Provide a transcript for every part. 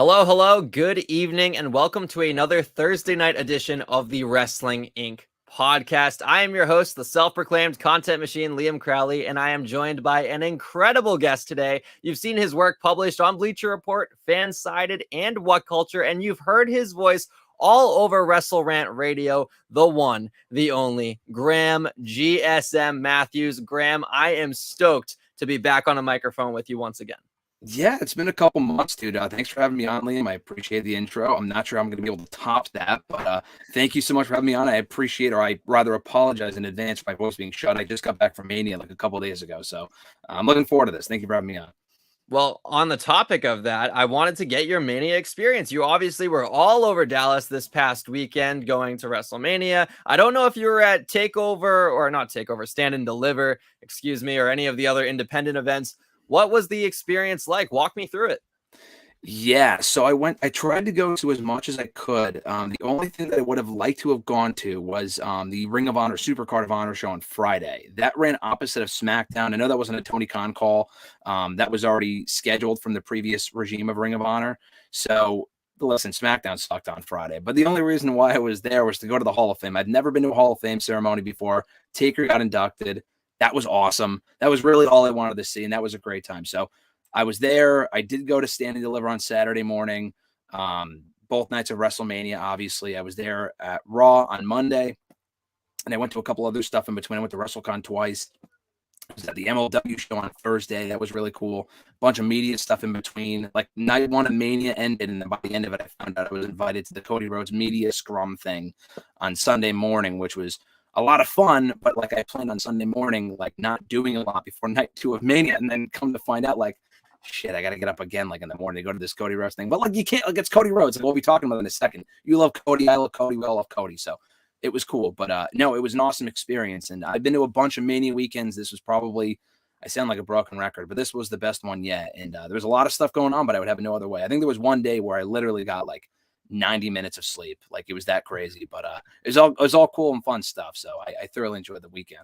Hello, good evening, and welcome to another Thursday night edition of the Wrestling Inc. podcast. I am your host, the self-proclaimed content machine, Liam Crowley, and I am joined by an incredible guest today. You've seen his work published on Bleacher Report, Fansided, and What Culture, and you've heard his voice all over Wrestle Rant Radio, the one, the only, Graham GSM Matthews. Graham, I am stoked to be back on a microphone with you once again. Yeah, it's been a couple months, dude. Thanks for having me on, Liam. I appreciate the intro. I'm not sure I'm going to be able to top that, but thank you so much for having me on. I appreciate, or I rather apologize in advance for my voice being shut. I just got back from Mania like a couple of days ago, so I'm looking forward to this. Thank you for having me on. Well, on the topic of that, I wanted to get your Mania experience. You obviously were all over Dallas this past weekend going to WrestleMania. I don't know if you were at Takeover or not Takeover, Stand and Deliver, or any of the other independent events. What was the experience like? Walk me through it. Yeah, so I tried to go to as much as I could. The only thing that I would have liked to have gone to was the Ring of Honor Supercard of Honor show on Friday. That ran opposite of SmackDown. I know that wasn't a Tony Khan call. That was already scheduled from the previous regime of Ring of Honor. So listen, SmackDown sucked on Friday. But the only reason why I was there was to go to the Hall of Fame. I'd never been to a Hall of Fame ceremony before. Taker got inducted. That was awesome. That was really all I wanted to see, and that was a great time. So I was there. I did go to Stand and Deliver on Saturday morning, both nights of WrestleMania, obviously. I was there at Raw on Monday, and I went to a couple other stuff in between. I went to WrestleCon twice. I was at the MLW show on Thursday. That was really cool. A bunch of media stuff in between. Like night one of Mania ended, and then by the end of it, I found out I was invited to the Cody Rhodes media scrum thing on Sunday morning, which was a lot of fun, but like I planned on Sunday morning, like not doing a lot before night two of Mania, and then come to find out, like, shit, I got to get up again, like in the morning to go to this Cody Rhodes thing. But like, you can't, like, it's Cody Rhodes. Like, we'll be talking about it in a second. You love Cody, I love Cody, we all love Cody. So it was cool. But no, it was an awesome experience. And I've been to a bunch of Mania weekends. This was probably, I sound like a broken record, but this was the best one yet. And there was a lot of stuff going on, but I would have it no other way. I think there was one day where I literally got like 90 minutes of sleep. Like, it was that crazy, but it was all cool and fun stuff. So I thoroughly enjoyed the weekend.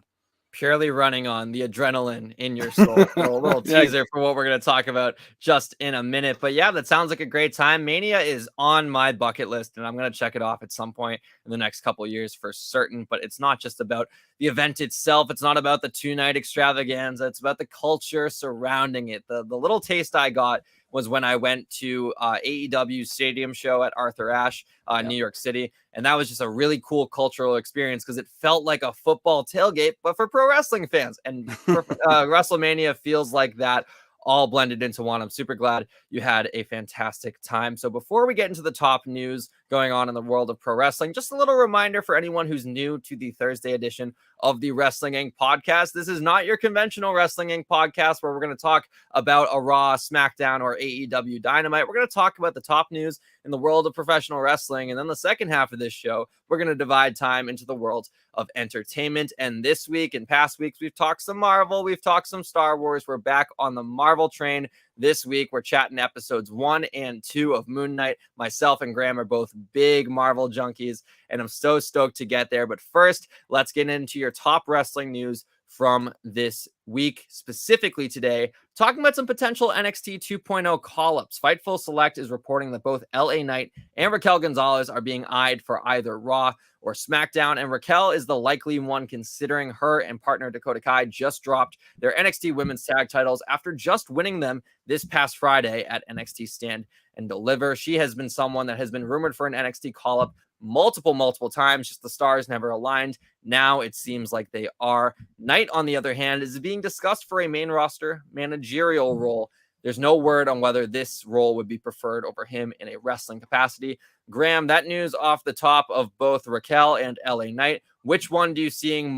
Purely running on the adrenaline in your soul. A little teaser for what we're going to talk about just in a minute. But yeah, that sounds like a great time. Mania is on my bucket list, and I'm going to check it off at some point in the next couple of years for certain. But it's not just about the event itself. It's not about the two-night extravaganza. It's about the culture surrounding it. The little taste I got was when I went to AEW Stadium show at Arthur Ashe, New York City. And that was just a really cool cultural experience because it felt like a football tailgate, but for pro wrestling fans. And WrestleMania feels like that, all blended into one. I'm super glad you had a fantastic time. So before we get into the top news going on in the world of pro wrestling, just a little reminder for anyone who's new to the Thursday edition of the Wrestling Inc. podcast. This is not your conventional Wrestling Inc. podcast where we're going to talk about a Raw, SmackDown, or AEW Dynamite. We're going to talk about the top news in the world of professional wrestling. And then the second half of this show, we're going to divide time into the world of entertainment. And this week and past weeks, we've talked some Marvel, we've talked some Star Wars. We're back on the Marvel train. This week, we're chatting episodes 1 and 2 of Moon Knight. Myself and Graham are both big Marvel junkies, and I'm so stoked to get there. But first, let's get into your top wrestling news from this week, specifically today, talking about some potential NXT 2.0 call-ups. Fightful Select is reporting that both LA Knight and Raquel Gonzalez are being eyed for either Raw or SmackDown, and Raquel is the likely one, considering her and partner Dakota Kai just dropped their NXT Women's Tag titles after just winning them this past Friday at NXT Stand and Deliver. She has been someone that has been rumored for an NXT call-up multiple times, just the stars never aligned. Now it seems like they are. Knight, on the other hand, is being discussed for a main roster managerial role. There's no word on whether this role would be preferred over him in a wrestling capacity. Graham, that news off the top of both Raquel and LA Knight, which one do you see being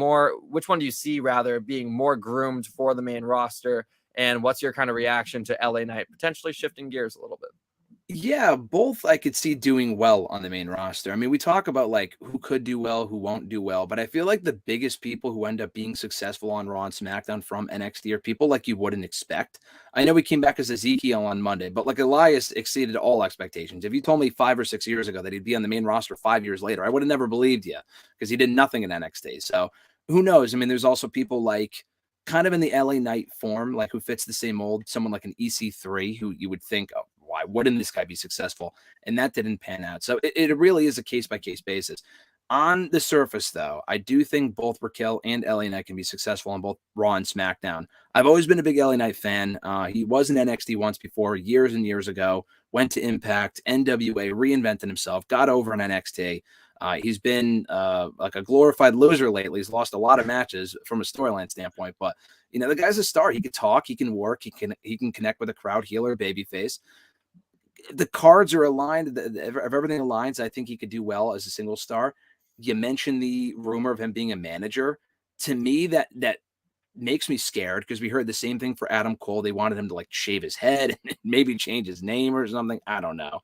more groomed for the main roster? And what's your kind of reaction to LA Knight potentially shifting gears a little bit? Yeah, both I could see doing well on the main roster. I mean, we talk about like who could do well, who won't do well, but I feel like the biggest people who end up being successful on Raw and SmackDown from NXT are people like you wouldn't expect. I know we came back as Ezekiel on Monday, but like Elias exceeded all expectations. If you told me 5 or 6 years ago that he'd be on the main roster 5 years later, I would have never believed you because he did nothing in NXT. So who knows? I mean, there's also people like kind of in the LA Knight form, like who fits the same mold, someone like an EC3 who you would think, oh, why wouldn't this guy be successful? And that didn't pan out. So it really is a case-by-case basis. On the surface, though, I do think both Raquel and LA Knight can be successful on both Raw and SmackDown. I've always been a big LA Knight fan. He was in NXT once before, years and years ago, went to Impact, NWA, reinvented himself, got over in NXT. He's been like a glorified loser lately. He's lost a lot of matches from a storyline standpoint, but the guy's a star. He can talk, he can work, he can connect with a crowd, healer, babyface. The cards are aligned. If everything aligns, I think he could do well as a single star. You mentioned the rumor of him being a manager. To me, that makes me scared because we heard the same thing for Adam Cole. They wanted him to shave his head and maybe change his name or something. I don't know.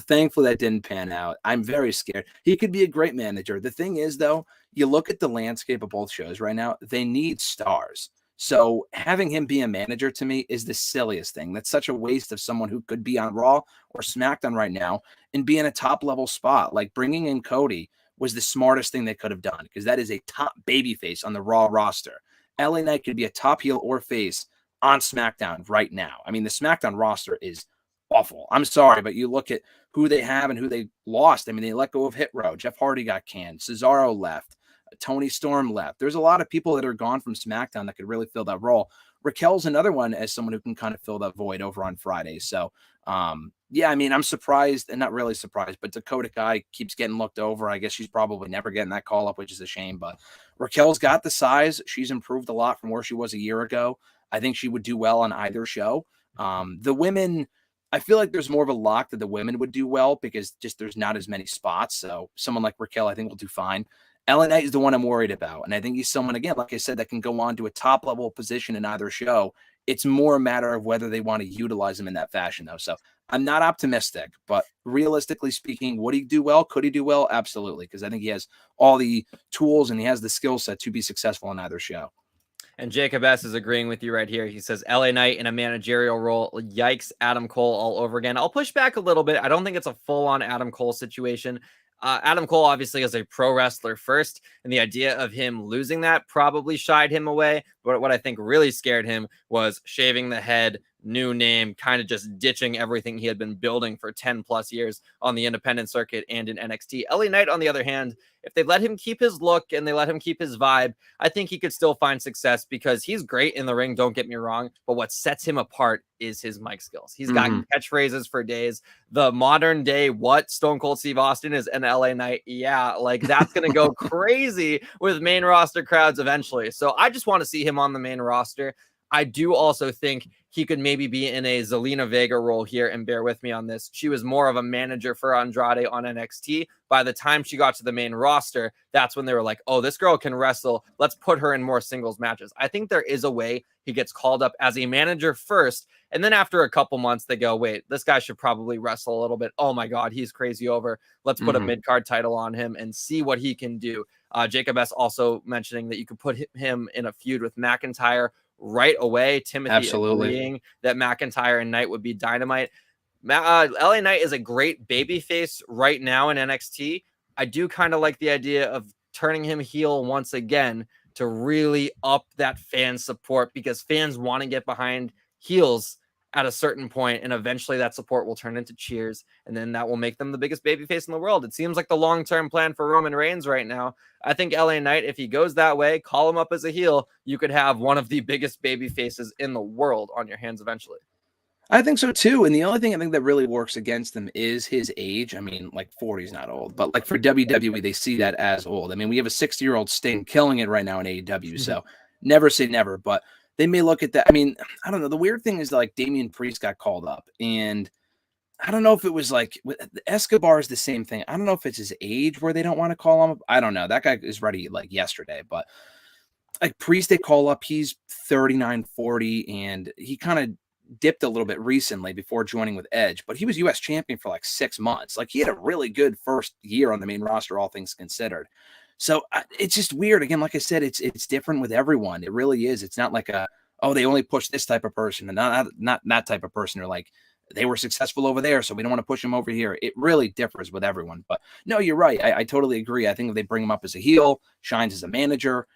Thankfully, that didn't pan out. I'm very scared. He could be a great manager. The thing is, though, you look at the landscape of both shows right now, they need stars. So having him be a manager to me is the silliest thing. That's such a waste of someone who could be on Raw or SmackDown right now and be in a top level spot. Like bringing in Cody was the smartest thing they could have done because that is a top babyface on the Raw roster. LA Knight could be a top heel or face on SmackDown right now. I mean, the SmackDown roster is awful. I'm sorry, but you look at who they have and who they lost. I mean, they let go of Hit Row. Jeff Hardy got canned. Cesaro left. Tony Storm left. There's a lot of people that are gone from SmackDown that could really fill that role. Raquel's another one as someone who can kind of fill that void over on Fridays. So, yeah, I mean, I'm surprised and not really surprised, but Dakota Kai keeps getting looked over. I guess she's probably never getting that call up, which is a shame, but Raquel's got the size. She's improved a lot from where she was a year ago. I think she would do well on either show. The women, I feel like there's more of a lock that the women would do well because just there's not as many spots. So someone like Raquel, I think will do fine. LA Knight is the one I'm worried about. And I think he's someone, again, like I said, that can go on to a top level position in either show. It's more a matter of whether they want to utilize him in that fashion, though. So I'm not optimistic, but realistically speaking, would he do well? Could he do well? Absolutely. Because I think he has all the tools and he has the skill set to be successful in either show. And Jacob S. is agreeing with you right here. He says, LA Knight in a managerial role. Yikes, Adam Cole all over again. I'll push back a little bit. I don't think it's a full-on Adam Cole situation. Adam Cole obviously is a pro wrestler first, and the idea of him losing that probably shied him away. But what I think really scared him was shaving the head, new name, kind of just ditching everything he had been building for 10 plus years on the independent circuit and in NXT. LA Knight, on the other hand, if they let him keep his look and they let him keep his vibe, I think he could still find success because he's great in the ring, don't get me wrong, but what sets him apart is his mic skills. He's got catchphrases for days. The modern day, what Stone Cold Steve Austin is an LA Knight. Yeah, like that's going to go crazy with main roster crowds eventually. So I just want to see him on the main roster. I do also think he could maybe be in a Zelina Vega role here, and bear with me on this. She was more of a manager for Andrade on NXT. By the time she got to the main roster, that's when they were like, oh, this girl can wrestle. Let's put her in more singles matches. I think there is a way he gets called up as a manager first, and then after a couple months, they go, wait, this guy should probably wrestle a little bit. Oh my God, he's crazy over. Let's put a mid-card title on him and see what he can do. Jacob S. also mentioning that you could put him in a feud with McIntyre right away. Timothy agreeing that McIntyre and Knight would be Dynamite. LA Knight is a great babyface right now in NXT. I do kind of like the idea of turning him heel once again to really up that fan support because fans want to get behind heels at a certain point, and eventually that support will turn into cheers, and then that will make them the biggest babyface in the world. It seems like the long-term plan for Roman Reigns right now. I think LA Knight, if he goes that way, call him up as a heel, you could have one of the biggest babyfaces in the world on your hands eventually. I think so too. And the only thing I think that really works against him is his age. I mean, like 40 is not old, but like for WWE, they see that as old. I mean, we have a 60-year-old Sting killing it right now in AEW. So never say never, but they may look at that. I mean, I don't know. The weird thing is like Damian Priest got called up, and I don't know if it was like Escobar is the same thing. I don't know if it's his age where they don't want to call him up. I don't know. That guy is ready like yesterday, but like Priest, they call up. He's 39, 40, and he kind of dipped a little bit recently before joining with Edge, but he was U.S. champion for like 6 months. Like he had a really good first year on the main roster, all things considered. So it's just weird. Again, like I said, it's different with everyone. It really is. It's not like they only push this type of person and not that type of person, or like they were successful over there, so we don't want to push them over here. It really differs with everyone. But no, you're right. I totally agree. I think if they bring him up as a heel, shines as a manager,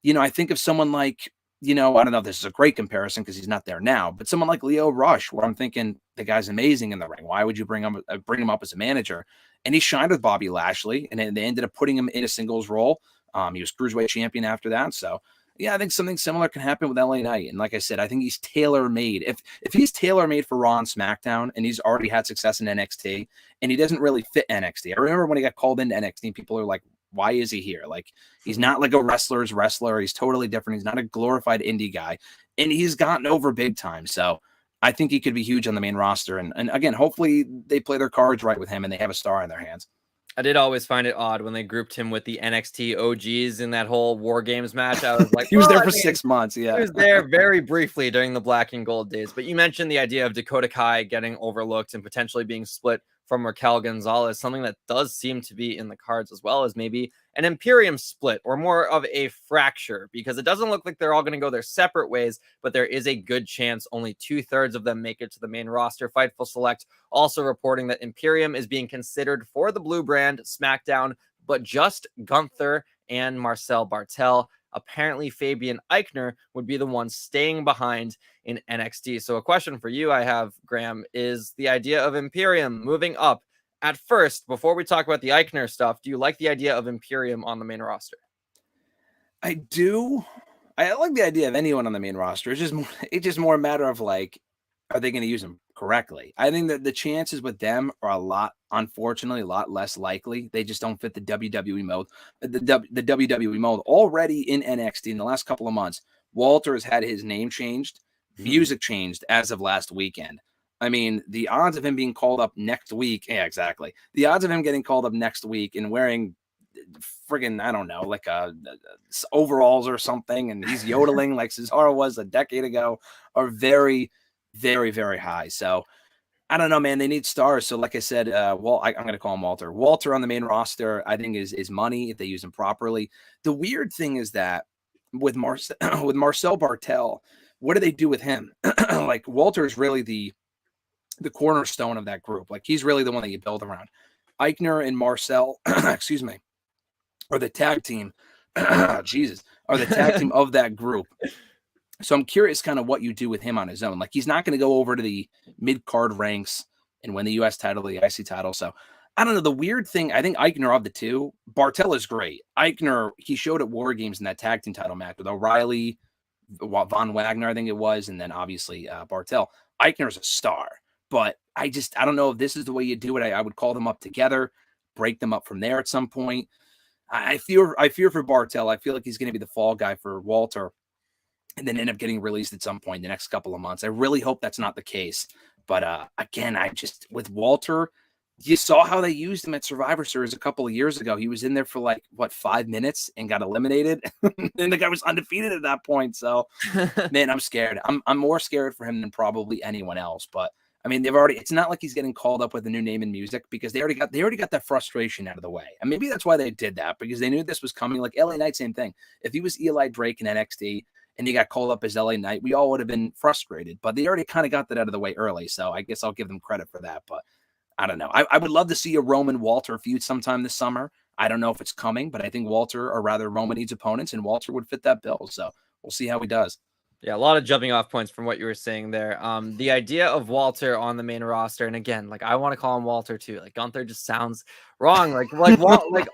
I think of someone like, I don't know if this is a great comparison because he's not there now, but someone like Leo Rush, where I'm thinking the guy's amazing in the ring. Why would you bring him up as a manager? And he shined with Bobby Lashley, and they ended up putting him in a singles role. He was Cruiserweight champion after that. So, yeah, I think something similar can happen with LA Knight. And like I said, I think he's tailor-made. If he's tailor-made for Raw and SmackDown, and he's already had success in NXT, and he doesn't really fit NXT. I remember when he got called into NXT, people are like, why is he here? Like, he's not like a wrestler's wrestler. He's totally different. He's not a glorified indie guy. And he's gotten over big time. So I think he could be huge on the main roster. And again, hopefully they play their cards right with him and they have a star in their hands. I did always find it odd when they grouped him with the NXT OGs in that whole War Games match. I was like, he was there for 6 months. Yeah. He was there very briefly during the Black and Gold days. But you mentioned the idea of Dakota Kai getting overlooked and potentially being split from Raquel Gonzalez, something that does seem to be in the cards, as well as maybe an Imperium split or more of a fracture, because it doesn't look like they're all going to go their separate ways, but there is a good chance only 2/3 of them make it to the main roster. Fightful Select also reporting that Imperium is being considered for the blue brand SmackDown, but just Gunther and Marcel Bartel. Apparently Fabian Eichner would be the one staying behind in NXT. So a question for you I have, Graham, is the idea of Imperium moving up. At first, before we talk about the Eichner stuff, do you like the idea of Imperium on the main roster? I do. I like the idea of anyone on the main roster. It's just more a matter of like, are they going to use them correctly? I think that the chances with them are unfortunately, a lot less likely. They just don't fit the WWE mold. The WWE mold already in NXT in the last couple of months. Walter has had his name changed, music changed as of last weekend. I mean, the odds of him being called up next week. Yeah, exactly. The odds of him getting called up next week and wearing friggin', I don't know, like overalls or something, and he's yodeling like Cesaro was a decade ago, are very, very, very high. So I don't know, man. They need stars. So like I said, I'm going to call him Walter. Walter on the main roster, I think is money if they use him properly. The weird thing is that with Marcel Bartel, what do they do with him? Like, Walter is really the cornerstone of that group. Like, he's really the one that you build around. Eichner and Marcel, excuse me, are the tag team. Jesus, are the tag team of that group. So I'm curious kind of what you do with him on his own. Like, he's not going to go over to the mid-card ranks and win the U.S. title, the IC title. So I don't know. The weird thing, I think Eichner of the two, Bartel is great. Eichner, he showed at War Games in that tag team title match with O'Reilly, Von Wagner, I think it was, and then obviously Bartel. Eichner's a star. But I don't know if this is the way you do it. I would call them up together, break them up from there at some point. I fear for Bartel. I feel like he's going to be the fall guy for Walter and then end up getting released at some point in the next couple of months. I really hope that's not the case. But again, with Walter, you saw how they used him at Survivor Series a couple of years ago. He was in there for 5 minutes and got eliminated. And the guy was undefeated at that point. So, man, I'm scared. I'm more scared for him than probably anyone else. But I mean, it's not like he's getting called up with a new name in music, because they already got that frustration out of the way. And maybe that's why they did that, because they knew this was coming. Like LA Knight, same thing. If he was Eli Drake in NXT and he got called up as LA Knight, we all would have been frustrated, but they already kind of got that out of the way early. So I guess I'll give them credit for that, but I don't know. I would love to see a Roman Walter feud sometime this summer. I don't know if it's coming, but I think Roman needs opponents, and Walter would fit that bill. So we'll see how he does. Yeah, a lot of jumping off points from what you were saying there. The idea of Walter on the main roster, and again, I want to call him Walter too. Like, Gunther just sounds wrong. Like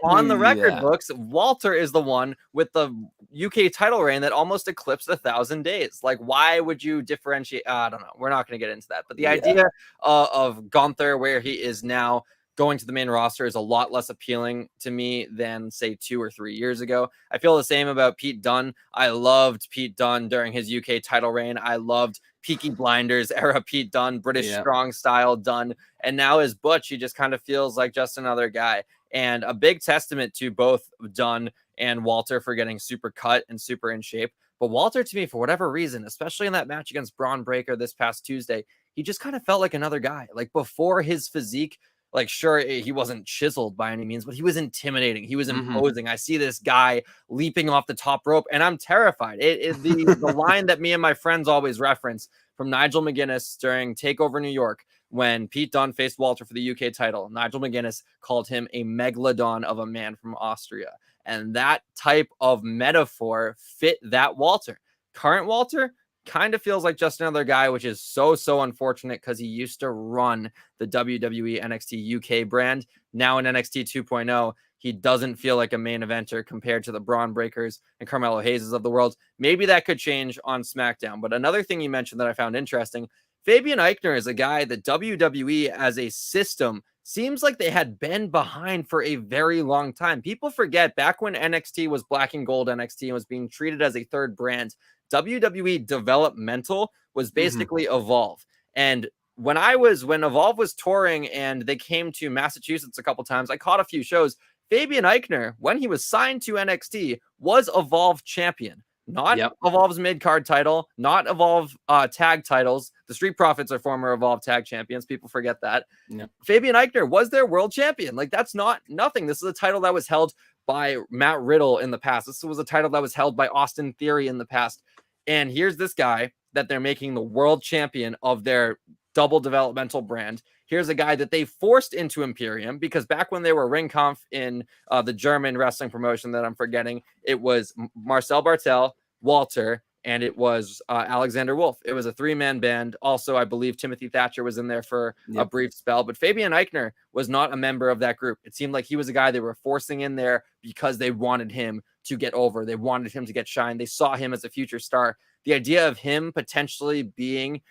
on the record books, Walter is the one with the UK title reign that almost eclipsed 1,000 days. Like, why would you differentiate? I don't know. We're not going to get into that. But the idea of Gunther, where he is now, going to the main roster is a lot less appealing to me than, say, 2 or 3 years ago. I feel the same about Pete Dunne. I loved Pete Dunne during his UK title reign. I loved Peaky Blinders era Pete Dunne, British strong style Dunne. And now as Butch, he just kind of feels like just another guy. And a big testament to both Dunne and Walter for getting super cut and super in shape. But Walter, to me, for whatever reason, especially in that match against Braun Breaker this past Tuesday, he just kind of felt like another guy. Like, before his physique, like, sure, he wasn't chiseled by any means, but he was intimidating. He was imposing. I see this guy leaping off the top rope, and I'm terrified. It is the line that me and my friends always reference from Nigel McGuinness during TakeOver New York, when Pete Dunne faced Walter for the UK title. Nigel McGuinness called him a megalodon of a man from Austria. And that type of metaphor fit that Walter. Current Walter kind of feels like just another guy, which is so unfortunate because he used to run the WWE NXT UK brand. Now in NXT 2.0, he doesn't feel like a main eventer compared to the Braun Breakers and Carmelo Hayes of the world. Maybe that could change on SmackDown. But another thing you mentioned that I found interesting, Fabian Eichner is a guy that WWE as a system seems like they had been behind for a very long time. People forget back when NXT was black and gold NXT and was being treated as a third brand, WWE developmental was basically Evolve. And when Evolve was touring and they came to Massachusetts a couple times, I caught a few shows. Fabian Eichner, when he was signed to NXT, was Evolve champion. Not Evolve's mid-card title, not Evolve tag titles. The Street Profits are former Evolve tag champions. People forget that. Yep. Fabian Eichner was their world champion. Like, that's not nothing. This is a title that was held by Matt Riddle in the past. This was a title that was held by Austin Theory in the past. And here's this guy that they're making the world champion of their double developmental brand. Here's a guy that they forced into Imperium because back when they were Ringkampf in the German wrestling promotion that I'm forgetting, it was Marcel Bartel, Walter, and it was Alexander Wolf. It was a 3-man band. Also, I believe Timothy Thatcher was in there for a brief spell, but Fabian Eichner was not a member of that group. It seemed like he was a guy they were forcing in there because they wanted him to get over. They wanted him to get shine. They saw him as a future star. The idea of him potentially being,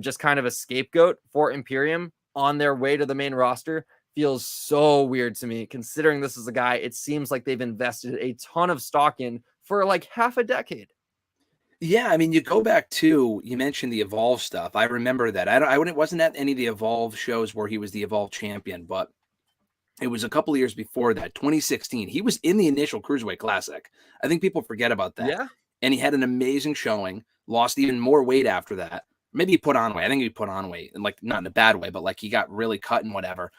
just kind of a scapegoat for Imperium on their way to the main roster feels so weird to me, considering this is a guy it seems like they've invested a ton of stock in for like half a decade. Yeah, I mean, you go back to, you mentioned the Evolve stuff. I remember that. I wasn't at any of the Evolve shows where he was the Evolve champion, but it was a couple of years before that, 2016. He was in the initial Cruiserweight Classic. I think people forget about that. Yeah. And he had an amazing showing, lost even more weight after that. Maybe he put on weight. I think he put on weight, and like not in a bad way, but like he got really cut and whatever.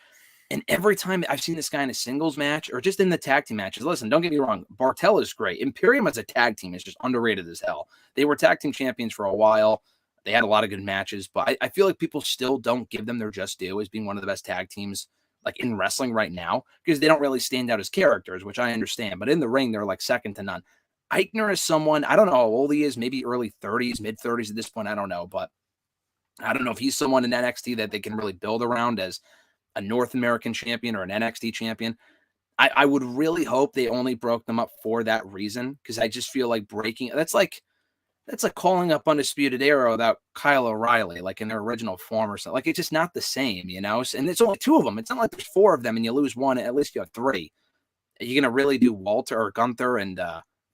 And every time I've seen this guy in a singles match or just in the tag team matches, listen, don't get me wrong, Bartel is great. Imperium as a tag team is just underrated as hell. They were tag team champions for a while. They had a lot of good matches, but I feel like people still don't give them their just due as being one of the best tag teams like in wrestling right now because they don't really stand out as characters, which I understand. But in the ring, they're like second to none. Eichner is someone, I don't know how old he is, maybe early 30s, mid 30s at this point. I don't know, but I don't know if he's someone in NXT that they can really build around as a North American champion or an NXT champion. I would really hope they only broke them up for that reason because I just feel like breaking that's like calling up Undisputed Era without Kyle O'Reilly, like in their original form or something. Like it's just not the same, And it's only 2 of them. It's not like there's 4 of them and you lose 1. At least you have 3. Are you gonna really do Walter or Gunther and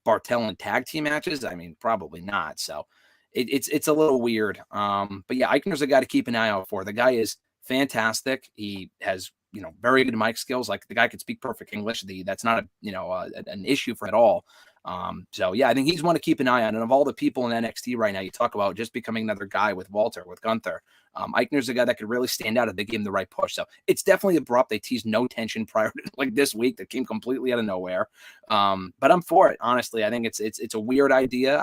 Bartel in tag team matches? I mean, probably not. So it's a little weird. But yeah, Eichner's a guy to keep an eye out for. The guy is fantastic. He has, very good mic skills. Like the guy could speak perfect English. That's not an issue for at all. So yeah, I think he's one to keep an eye on. And of all the people in NXT right now, you talk about just becoming another guy with Walter, with Gunther. Eichner's a guy that could really stand out if they give him the right push. So it's definitely abrupt. They teased no tension prior to like this week that came completely out of nowhere. But I'm for it. Honestly, I think it's a weird idea.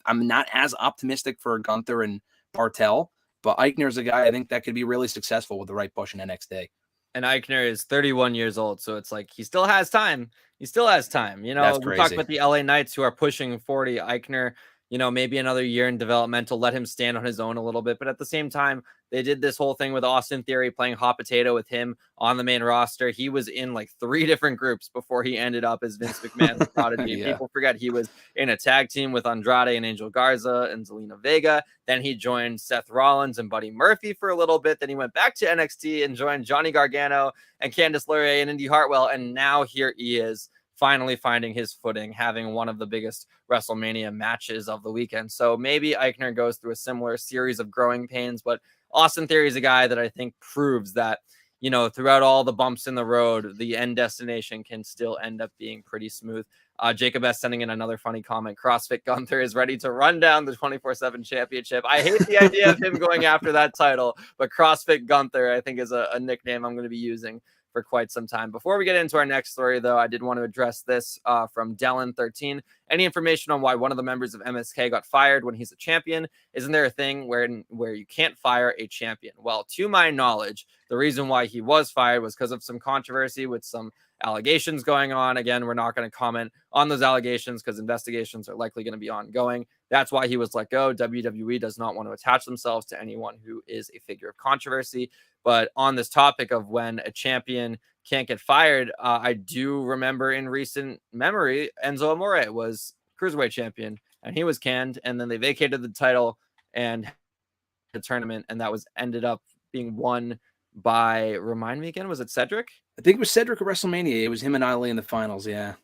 I'm not as optimistic for Gunther and Bartel, but Eichner's a guy I think that could be really successful with the right push in NXT. And Eichner is 31 years old, so it's like he still has time. We talk about the LA Knights who are pushing 40. Eichner, maybe another year in developmental, let him stand on his own a little bit. But at the same time, they did this whole thing with Austin Theory playing hot potato with him on the main roster. He was in like 3 different groups before he ended up as Vince McMahon's prodigy. Yeah. People forget he was in a tag team with Andrade and Angel Garza and Zelina Vega. Then he joined Seth Rollins and Buddy Murphy for a little bit. Then he went back to NXT and joined Johnny Gargano and Candice LeRae and Indy Hartwell. And now here he is, finally finding his footing, having one of the biggest WrestleMania matches of the weekend. So maybe Eichner goes through a similar series of growing pains, but Austin Theory is a guy that I think proves that, throughout all the bumps in the road, the end destination can still end up being pretty smooth. Jacob S. sending in another funny comment. CrossFit Gunther is ready to run down the 24/7 championship. I hate the idea of him going after that title, but CrossFit Gunther, I think, is a nickname I'm going to be using for quite some time. Before we get into our next story, though, I did want to address this from Dellen13. Any information on why one of the members of MSK got fired when he's a champion? Isn't there a thing where you can't fire a champion? Well, to my knowledge, the reason why he was fired was because of some controversy with some allegations going on. Again, we're not going to comment on those allegations because investigations are likely going to be ongoing. That's why he was let go. WWE does not want to attach themselves to anyone who is a figure of controversy. But on this topic of when a champion can't get fired, I do remember in recent memory, Enzo Amore was Cruiserweight champion, and he was canned, and then they vacated the title and the tournament, and that was ended up being won by, remind me again, was it Cedric? I think it was Cedric at WrestleMania. It was him and Ali in the finals, yeah.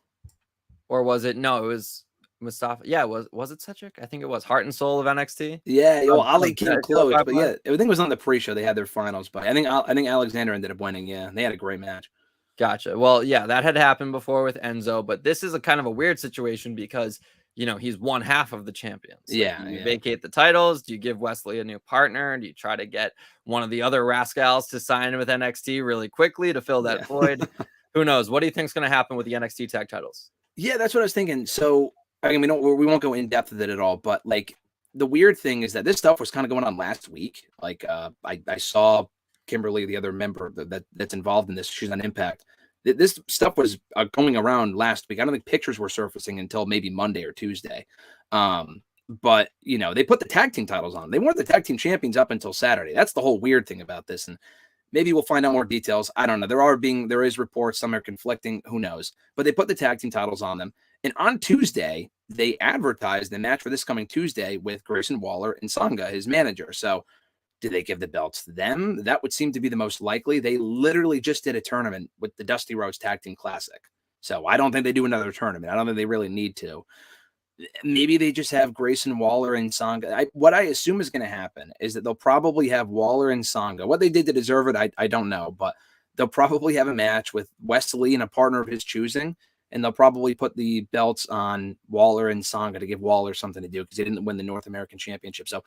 Or was it, no, it was Mustafa. Yeah, was it Cedric? I think it was Heart and Soul of NXT. Yeah, well, Ali came close, but yeah, I think it was on the pre-show. They had their finals, but I think Alexander ended up winning. Yeah, they had a great match. Gotcha. Well, yeah, that had happened before with Enzo, but this is a kind of a weird situation because, you know, he's one half of the champions. So yeah, do you vacate the titles? Do you give Wesley a new partner? Do you try to get one of the other rascals to sign with NXT really quickly to fill that void? Who knows? What do you think is going to happen with the NXT tag titles? Yeah, that's what I was thinking. So, I mean, we won't go in depth with it at all, but like the weird thing is that this stuff was kind of going on last week. Like, I saw Kimberly, the other member that's involved in this. She's on Impact. This stuff was going around last week. I don't think pictures were surfacing until maybe Monday or Tuesday. But, you know, they put the tag team titles on. They weren't the tag team champions up until Saturday. That's the whole weird thing about this. And maybe we'll find out more details. I don't know. There is reports. Some are conflicting. Who knows? But they put the tag team titles on them. And on Tuesday, they advertised the match for this coming Tuesday with Grayson Waller and Sanga, his manager. So do they give the belts to them? That would seem to be the most likely. They literally just did a tournament with the Dusty Rhodes Tag Team Classic. So I don't think they do another tournament. I don't think they really need to. Maybe they just have Grayson Waller and Sanga. What I assume is going to happen is that they'll probably have Waller and Sanga. What they did to deserve it, I don't know. But they'll probably have a match with Wesley and a partner of his choosing. And they'll probably put the belts on Waller and Sanga to give Waller something to do because he didn't win the North American Championship. So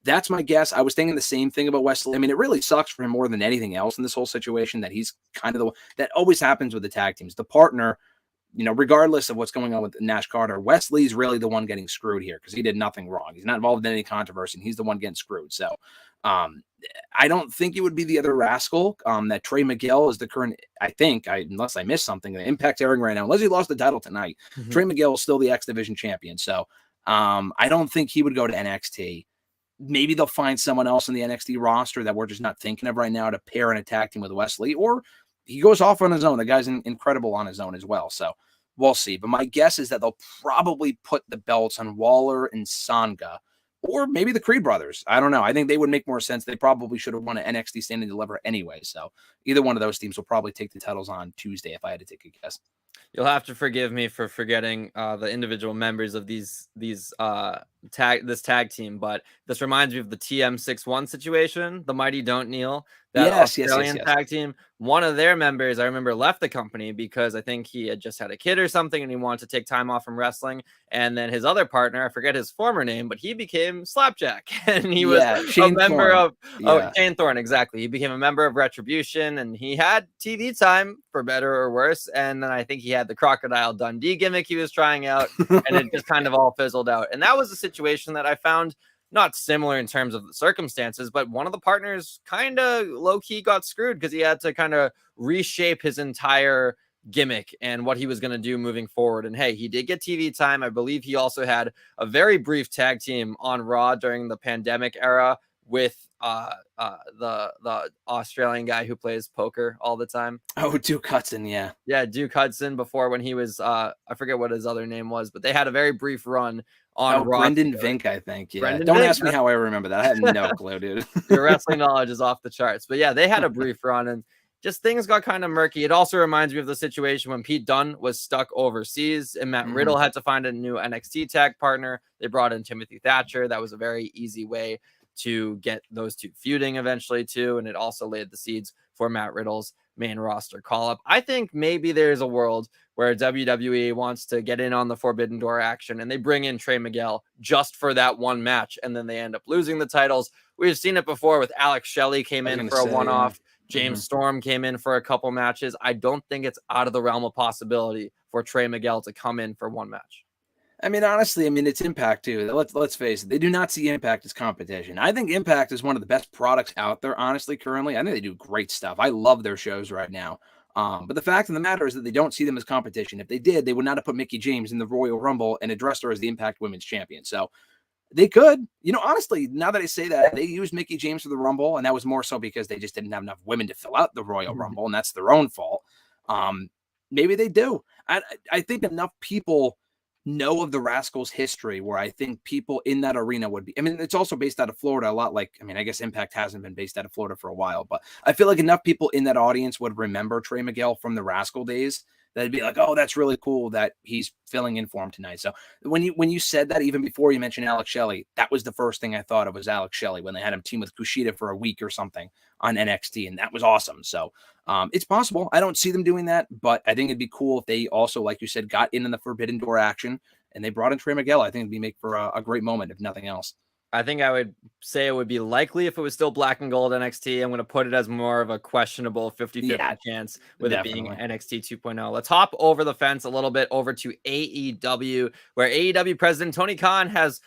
that's my guess. I was thinking the same thing about Wesley. I mean, it really sucks for him more than anything else in this whole situation that he's kind of that always happens with the tag teams. The partner, you know, regardless of what's going on with Nash Carter, Wesley's really the one getting screwed here because he did nothing wrong. He's not involved in any controversy, and he's the one getting screwed. So I don't think it would be the other rascal. That Trey Miguel is the current, I think, unless I missed something, the Impact's airing right now. Unless he lost the title tonight, Trey Miguel is still the X Division champion. So I don't think he would go to NXT. Maybe they'll find someone else in the NXT roster that we're just not thinking of right now to pair and attack him with Wesley, or he goes off on his own. The guy's incredible on his own as well. So we'll see. But my guess is that they'll probably put the belts on Waller and Sanga, or maybe the Creed brothers. I don't know. I think they would make more sense. They probably should have won an NXT Stand and Deliver anyway. So either one of those teams will probably take the titles on Tuesday if I had to take a guess. You'll have to forgive me for forgetting the individual members of this tag team, but this reminds me of the TM61 situation, the Mighty Don't Kneel, that Australian tag team. One of their members, I remember, left the company because I think he had just had a kid or something and he wanted to take time off from wrestling. And then his other partner, I forget his former name, but he became Slapjack, and he was a member of Shane Thorne. Exactly. He became a member of Retribution, and he had TV time for better or worse. And then I think he had the Crocodile Dundee gimmick he was trying out, and it just kind of all fizzled out. And that was a situation that I found not similar in terms of the circumstances, but one of the partners kind of low-key got screwed because he had to kind of reshape his entire gimmick and what he was going to do moving forward. And hey, he did get TV time. I believe he also had a very brief tag team on Raw during the pandemic era with the Australian guy who plays poker all the time. Oh, Duke Hudson, yeah, Duke Hudson, before when he was I forget what his other name was, but they had a very brief run on Raw. Brendan Vink, I think. Yeah, Don't ask me how I remember that. I have no clue, dude. Your wrestling knowledge is off the charts. But yeah, they had a brief run, and just things got kind of murky. It also reminds me of the situation when Pete Dunne was stuck overseas and Matt Riddle had to find a new NXT tag partner. They brought in Timothy Thatcher. That was a very easy way to get those two feuding eventually too, and it also laid the seeds for Matt Riddle's main roster call-up. I think maybe there's a world where WWE wants to get in on the Forbidden Door action and they bring in Trey Miguel just for that one match, and then they end up losing the titles. We've seen it before with Alex Shelley came in for a one-off. James Storm came in for a couple matches. I don't think it's out of the realm of possibility for Trey Miguel to come in for one match. I mean, honestly, it's Impact too. Let's face it. They do not see Impact as competition. I think Impact is one of the best products out there, honestly, currently. I think they do great stuff. I love their shows right now. But the fact of the matter is that they don't see them as competition. If they did, they would not have put Mickie James in the Royal Rumble and addressed her as the Impact Women's Champion. So They could, honestly, now that I say that, they used Mickie James for the Rumble, and that was more so because they just didn't have enough women to fill out the Royal Rumble, and that's their own fault. Maybe they do. I think enough people know of the Rascals' history where I think people in that arena would be. I mean, it's also based out of Florida a lot. I guess Impact hasn't been based out of Florida for a while, but I feel like enough people in that audience would remember Trey Miguel from the Rascal days. That'd be like, oh, that's really cool that he's filling in for him tonight. So when you said that, even before you mentioned Alex Shelley, that was the first thing I thought of was Alex Shelley when they had him team with Kushida for a week or something on NXT, and that was awesome. So it's possible. I don't see them doing that, but I think it'd be cool if they also, like you said, got in the Forbidden Door action and they brought in Trey Miguel. I think it'd be make for a great moment, if nothing else. I think I would say it would be likely if it was still black and gold NXT. I'm going to put it as more of a questionable 50-50 chance with definitely. It being NXT 2.0. Let's hop over the fence a little bit over to AEW, where AEW president Tony Khan has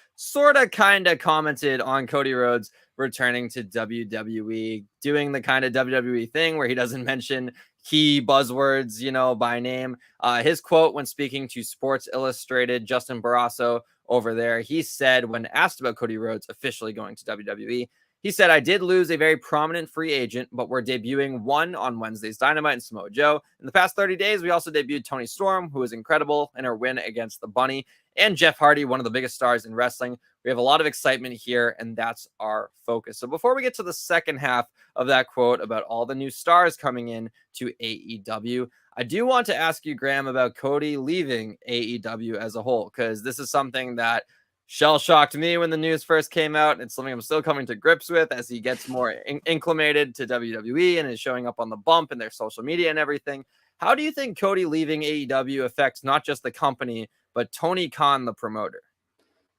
kind of commented on Cody Rhodes returning to WWE, doing the kind of WWE thing where he doesn't mention key buzzwords, by name. His quote when speaking to Sports Illustrated, Justin Barrasso over there, he said when asked about Cody Rhodes officially going to WWE, he said, "I did lose a very prominent free agent, but we're debuting one on Wednesday's Dynamite and Samoa Joe. In the past 30 days, we also debuted Toni Storm, who was incredible in her win against the Bunny, and Jeff Hardy, one of the biggest stars in wrestling. We have a lot of excitement here, and that's our focus." So before we get to the second half of that quote about all the new stars coming in to AEW, I do want to ask you, Graham, about Cody leaving AEW as a whole, because this is something that shell-shocked me when the news first came out. It's something I'm still coming to grips with as he gets more inclimated to WWE and is showing up on the bump in their social media and everything. How do you think Cody leaving AEW affects not just the company, but Tony Khan, the promoter?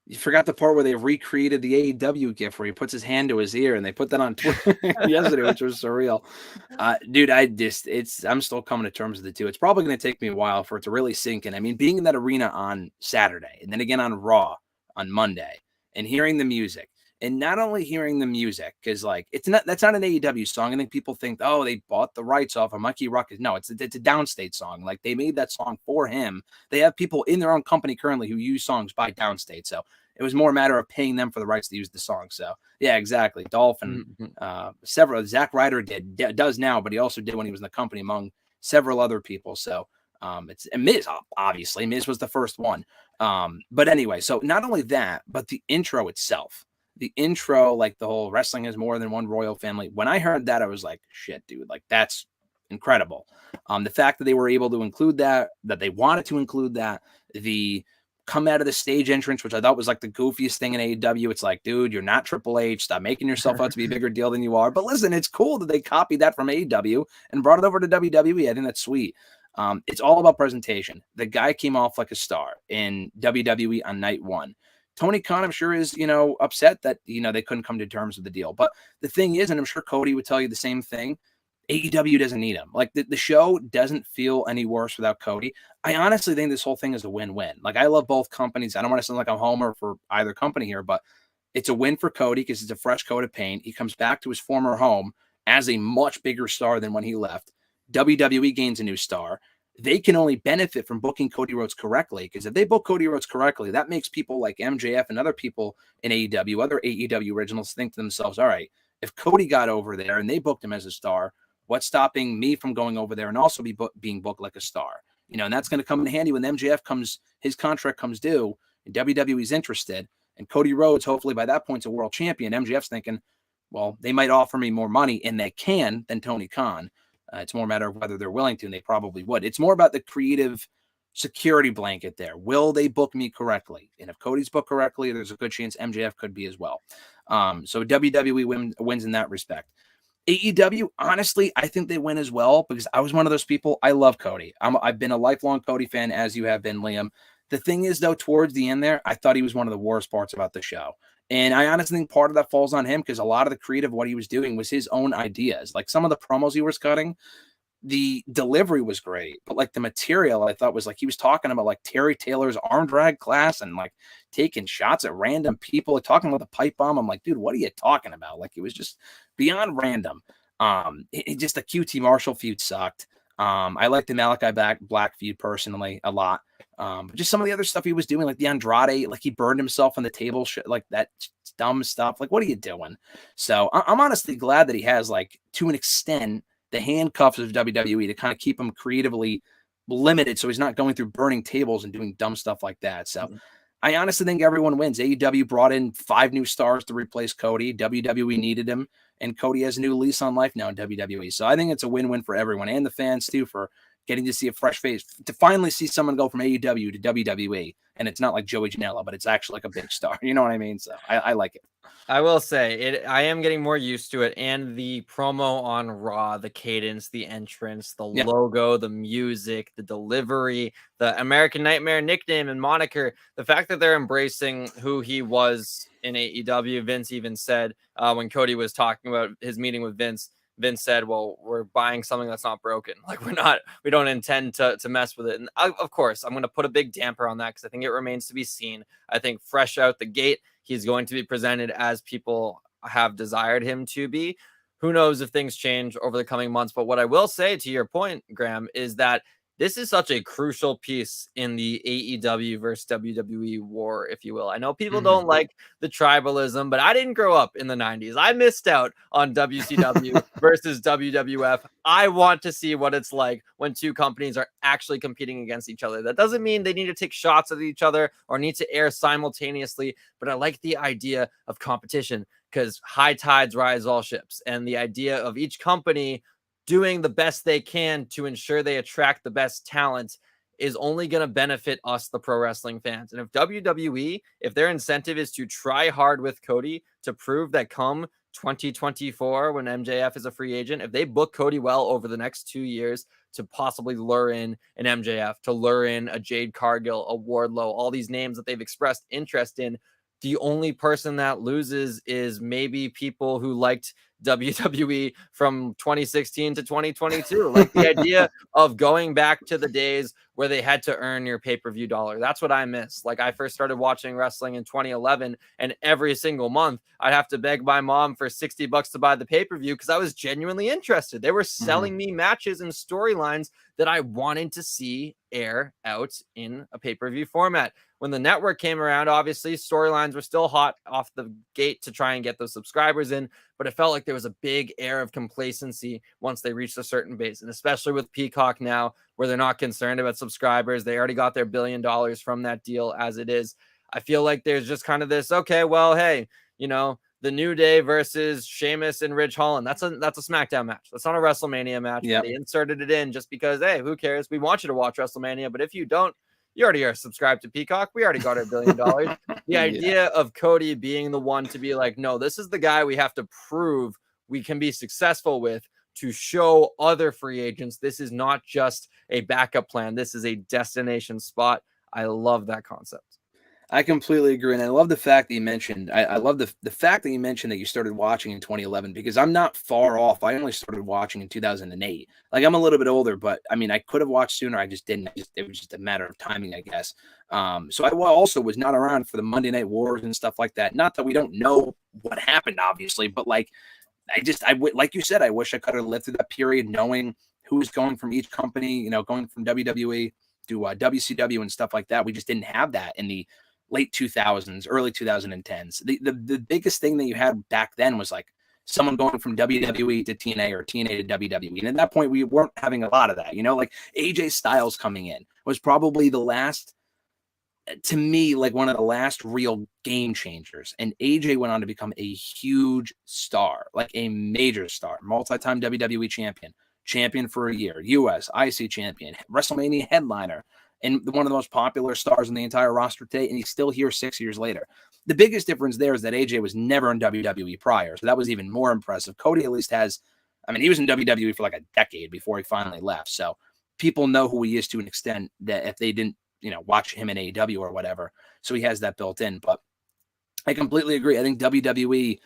You forgot the part where they recreated the AEW gif where he puts his hand to his ear, and they put that on Twitter yesterday, which was surreal. Dude, I'm still coming to terms with the two. It's probably going to take me a while for it to really sink in. I mean, being in that arena on Saturday and then again on Raw on Monday and hearing the music, and not only hearing the music, because that's not an AEW song. I think people think, oh, they bought the rights off of Mikey Ruckus. No, it's a Downstate song. Like, they made that song for him. They have people in their own company currently who use songs by Downstate. So it was more a matter of paying them for the rights to use the song. So yeah, exactly. Dolphin, several, Zack Ryder does now, but he also did when he was in the company among several other people. So and Miz, obviously Miz was the first one. But anyway, so not only that, but the intro itself. The intro, like the whole wrestling is more than one royal family. When I heard that, I was like, shit, dude, like that's incredible. The fact that they were able to include that they wanted to include that, the come out of the stage entrance, which I thought was like the goofiest thing in AEW. It's like, dude, you're not Triple H. Stop making yourself out to be a bigger deal than you are. But listen, it's cool that they copied that from AEW and brought it over to WWE. I think that's sweet. It's all about presentation. The guy came off like a star in WWE on night one. Tony Khan, I'm sure, is, upset that, they couldn't come to terms with the deal. But the thing is, and I'm sure Cody would tell you the same thing, AEW doesn't need him. Like, the show doesn't feel any worse without Cody. I honestly think this whole thing is a win-win. Like, I love both companies. I don't want to sound like I'm homer for either company here, but it's a win for Cody because it's a fresh coat of paint. He comes back to his former home as a much bigger star than when he left. WWE gains a new star. They can only benefit from booking Cody Rhodes correctly, because if they book Cody Rhodes correctly, that makes people like MJF and other people in AEW, other AEW originals, think to themselves, all right, if Cody got over there and they booked him as a star, what's stopping me from going over there and also being booked like a star? And that's going to come in handy when his contract comes due, and WWE's interested, and Cody Rhodes, hopefully by that point, is a world champion. MJF's thinking, well, they might offer me more money, and they can, than Tony Khan. It's more a matter of whether they're willing to, and they probably would. It's more about the creative security blanket there. Will they book me correctly? And if Cody's booked correctly, there's a good chance MJF could be as well. So WWE wins in that respect. AEW, honestly, I think they win as well, because I was one of those people. I love Cody. I've been a lifelong Cody fan, as you have been, Liam. The thing is, though, towards the end there, I thought he was one of the worst parts about the show. And I honestly think part of that falls on him, because a lot of the creative, what he was doing was his own ideas. Like, some of the promos he was cutting, the delivery was great, but like the material, I thought was like, he was talking about like Terry Taylor's arm drag class and like taking shots at random people, like, talking about the pipe bomb. I'm like, dude, what are you talking about? Like, it was just beyond random. Just the QT Marshall feud sucked. I like the Malachi Black feud personally a lot. But just some of the other stuff he was doing, like the Andrade, like he burned himself on the table, like that dumb stuff. Like, what are you doing? So I'm honestly glad that he has, like, to an extent, the handcuffs of WWE to kind of keep him creatively limited, so he's not going through burning tables and doing dumb stuff like that. So I honestly think everyone wins. AEW brought in 5 new stars to replace Cody. WWE needed him, and Cody has a new lease on life now in WWE. So I think it's a win-win for everyone and the fans too, for getting to see a fresh face, to finally see someone go from AEW to WWE. And it's not like Joey Janela, but it's actually like a big star. You know what I mean? So I like it. I will say I am getting more used to it, and the promo on Raw, the cadence, the entrance, the logo, the music, the delivery, the American Nightmare nickname and moniker, the fact that they're embracing who he was in AEW. Vince even said when Cody was talking about his meeting with Vince said, well, we're buying something that's not broken. Like, we don't intend to mess with it. And of course, I'm going to put a big damper on that because I think it remains to be seen. I think fresh out the gate, he's going to be presented as people have desired him to be. Who knows if things change over the coming months? But what I will say, to your point, Graham, is that this is such a crucial piece in the AEW versus WWE war, if you will. I know people don't like the tribalism, but I didn't grow up in the 90s. I missed out on WCW versus WWF. I want to see what it's like when 2 companies are actually competing against each other. That doesn't mean they need to take shots at each other or need to air simultaneously, but I like the idea of competition because high tides rise all ships, and the idea of each company doing the best they can to ensure they attract the best talent is only going to benefit us, the pro wrestling fans. And if WWE, if their incentive is to try hard with Cody to prove that come 2024, when MJF is a free agent, if they book Cody well over the next 2 years to possibly lure in an MJF, to lure in a Jade Cargill, a Wardlow, all these names that they've expressed interest in, the only person that loses is maybe people who liked WWE from 2016 to 2022. Like the idea of going back to the days where they had to earn your pay-per-view dollar. That's what I miss. Like, I first started watching wrestling in 2011, and every single month I'd have to beg my mom for $60 to buy the pay-per-view because I was genuinely interested. They were selling me matches and storylines that I wanted to see air out in a pay-per-view format. When the network came around, obviously storylines were still hot off the gate to try and get those subscribers in, but it felt like there was a big air of complacency once they reached a certain base. And especially with Peacock now, where they're not concerned about subscribers, they already got their $1 billion from that deal as it is. I feel like there's just kind of this, okay, well, hey, you know, the New Day versus Sheamus and Ridge Holland. That's a SmackDown match. That's not a WrestleMania match. Yep. They inserted it in just because, hey, who cares? We want you to watch WrestleMania, but if you don't, you already are subscribed to Peacock. We already got our $1 billion. The idea of Cody being the one to be like, no, this is the guy we have to prove we can be successful with to show other free agents this is not just a backup plan. This is a destination spot. I love that concept. I completely agree. And I love the fact that you mentioned, I love the fact that you mentioned that you started watching in 2011, because I'm not far off. I only started watching in 2008. Like, I'm a little bit older, but I mean, I could have watched sooner. I just didn't. It was just a matter of timing, I guess. So I also was not around for the Monday Night Wars and stuff like that. Not that we don't know what happened, obviously, but like, like you said, I wish I could have lived through that period knowing who was going from each company, you know, going from WWE to WCW and stuff like that. We just didn't have that in the late 2000s, early 2010s. The biggest thing that you had back then was like someone going from WWE to TNA or TNA to WWE. And at that point, we weren't having a lot of that, you know, like AJ Styles coming in was probably the last, to me, like one of the last real game changers. And AJ went on to become a huge star, like a major star, multi-time WWE champion for a year, US IC champion, WrestleMania headliner, and one of the most popular stars in the entire roster today, and he's still here 6 years later. The biggest difference there is that AJ was never in WWE prior, so that was even more impressive. Cody at least has, I mean, he was in WWE for like a decade before he finally left, so people know who he is to an extent that if they didn't, you know, watch him in AEW or whatever, so he has that built in. But I completely agree. I think WWE,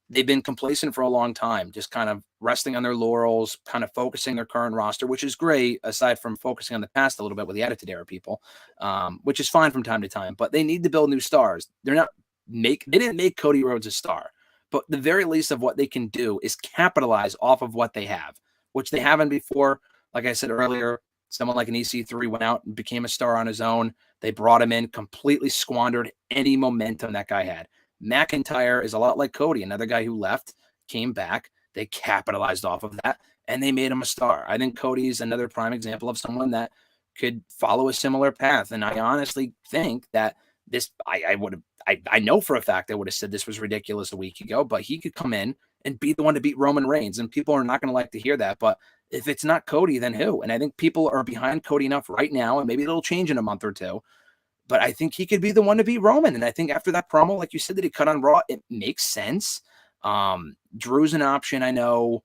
they've been complacent for a long time, just kind of resting on their laurels, kind of focusing their current roster, which is great, aside from focusing on the past a little bit with the Attitude Era people, which is fine from time to time. But they need to build new stars. They didn't make Cody Rhodes a star, but the very least of what they can do is capitalize off of what they have, which they haven't before. Like I said earlier, someone like an EC3 went out and became a star on his own. They brought him in, completely squandered any momentum that guy had. McIntyre is a lot like Cody, another guy who left, came back. They capitalized off of that, and they made him a star. I think Cody's another prime example of someone that could follow a similar path. And I honestly think that this, I know for a fact I would have said this was ridiculous a week ago, but he could come in and be the one to beat Roman Reigns. And people are not going to like to hear that. But if it's not Cody, then who? And I think people are behind Cody enough right now, and maybe it'll change in a month or two. But I think he could be the one to beat Roman. And I think after that promo, like you said, that he cut on Raw, it makes sense. Drew's an option. I know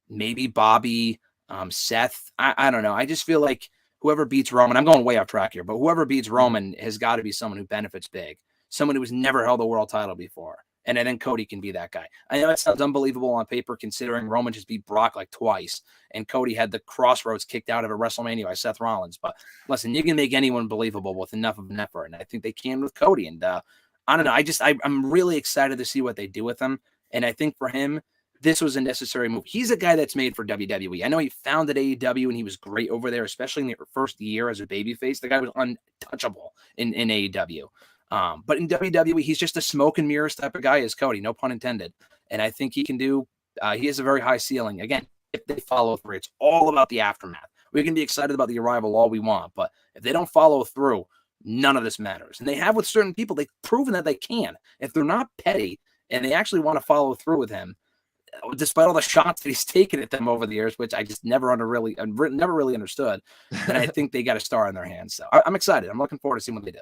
maybe Bobby, Seth. I don't know. I just feel like whoever beats Roman, I'm going way off track here, but whoever beats Roman has got to be someone who benefits big, someone who has never held a world title before. And I think Cody can be that guy. I know it sounds unbelievable on paper considering Roman just beat Brock like twice, and Cody had the crossroads kicked out of a WrestleMania by Seth Rollins. But listen, you can make anyone believable with enough of an effort, and I think they can with Cody. And I don't know. I'm really excited to see what they do with him. And I think for him, this was a necessary move. He's a guy that's made for WWE. I know he founded AEW and he was great over there, especially in the first year as a babyface. The guy was untouchable in AEW. But in WWE, he's just a smoke and mirrors type of guy as Cody, no pun intended. And I think he can do, he has a very high ceiling. Again, if they follow through, it's all about the aftermath. We can be excited about the arrival all we want, but if they don't follow through, none of this matters. And they have with certain people, they've proven that they can. If they're not petty and they actually want to follow through with him, despite all the shots that he's taken at them over the years, which I just never really understood, and I think they got a star in their hands. So I'm excited. I'm looking forward to seeing what they do.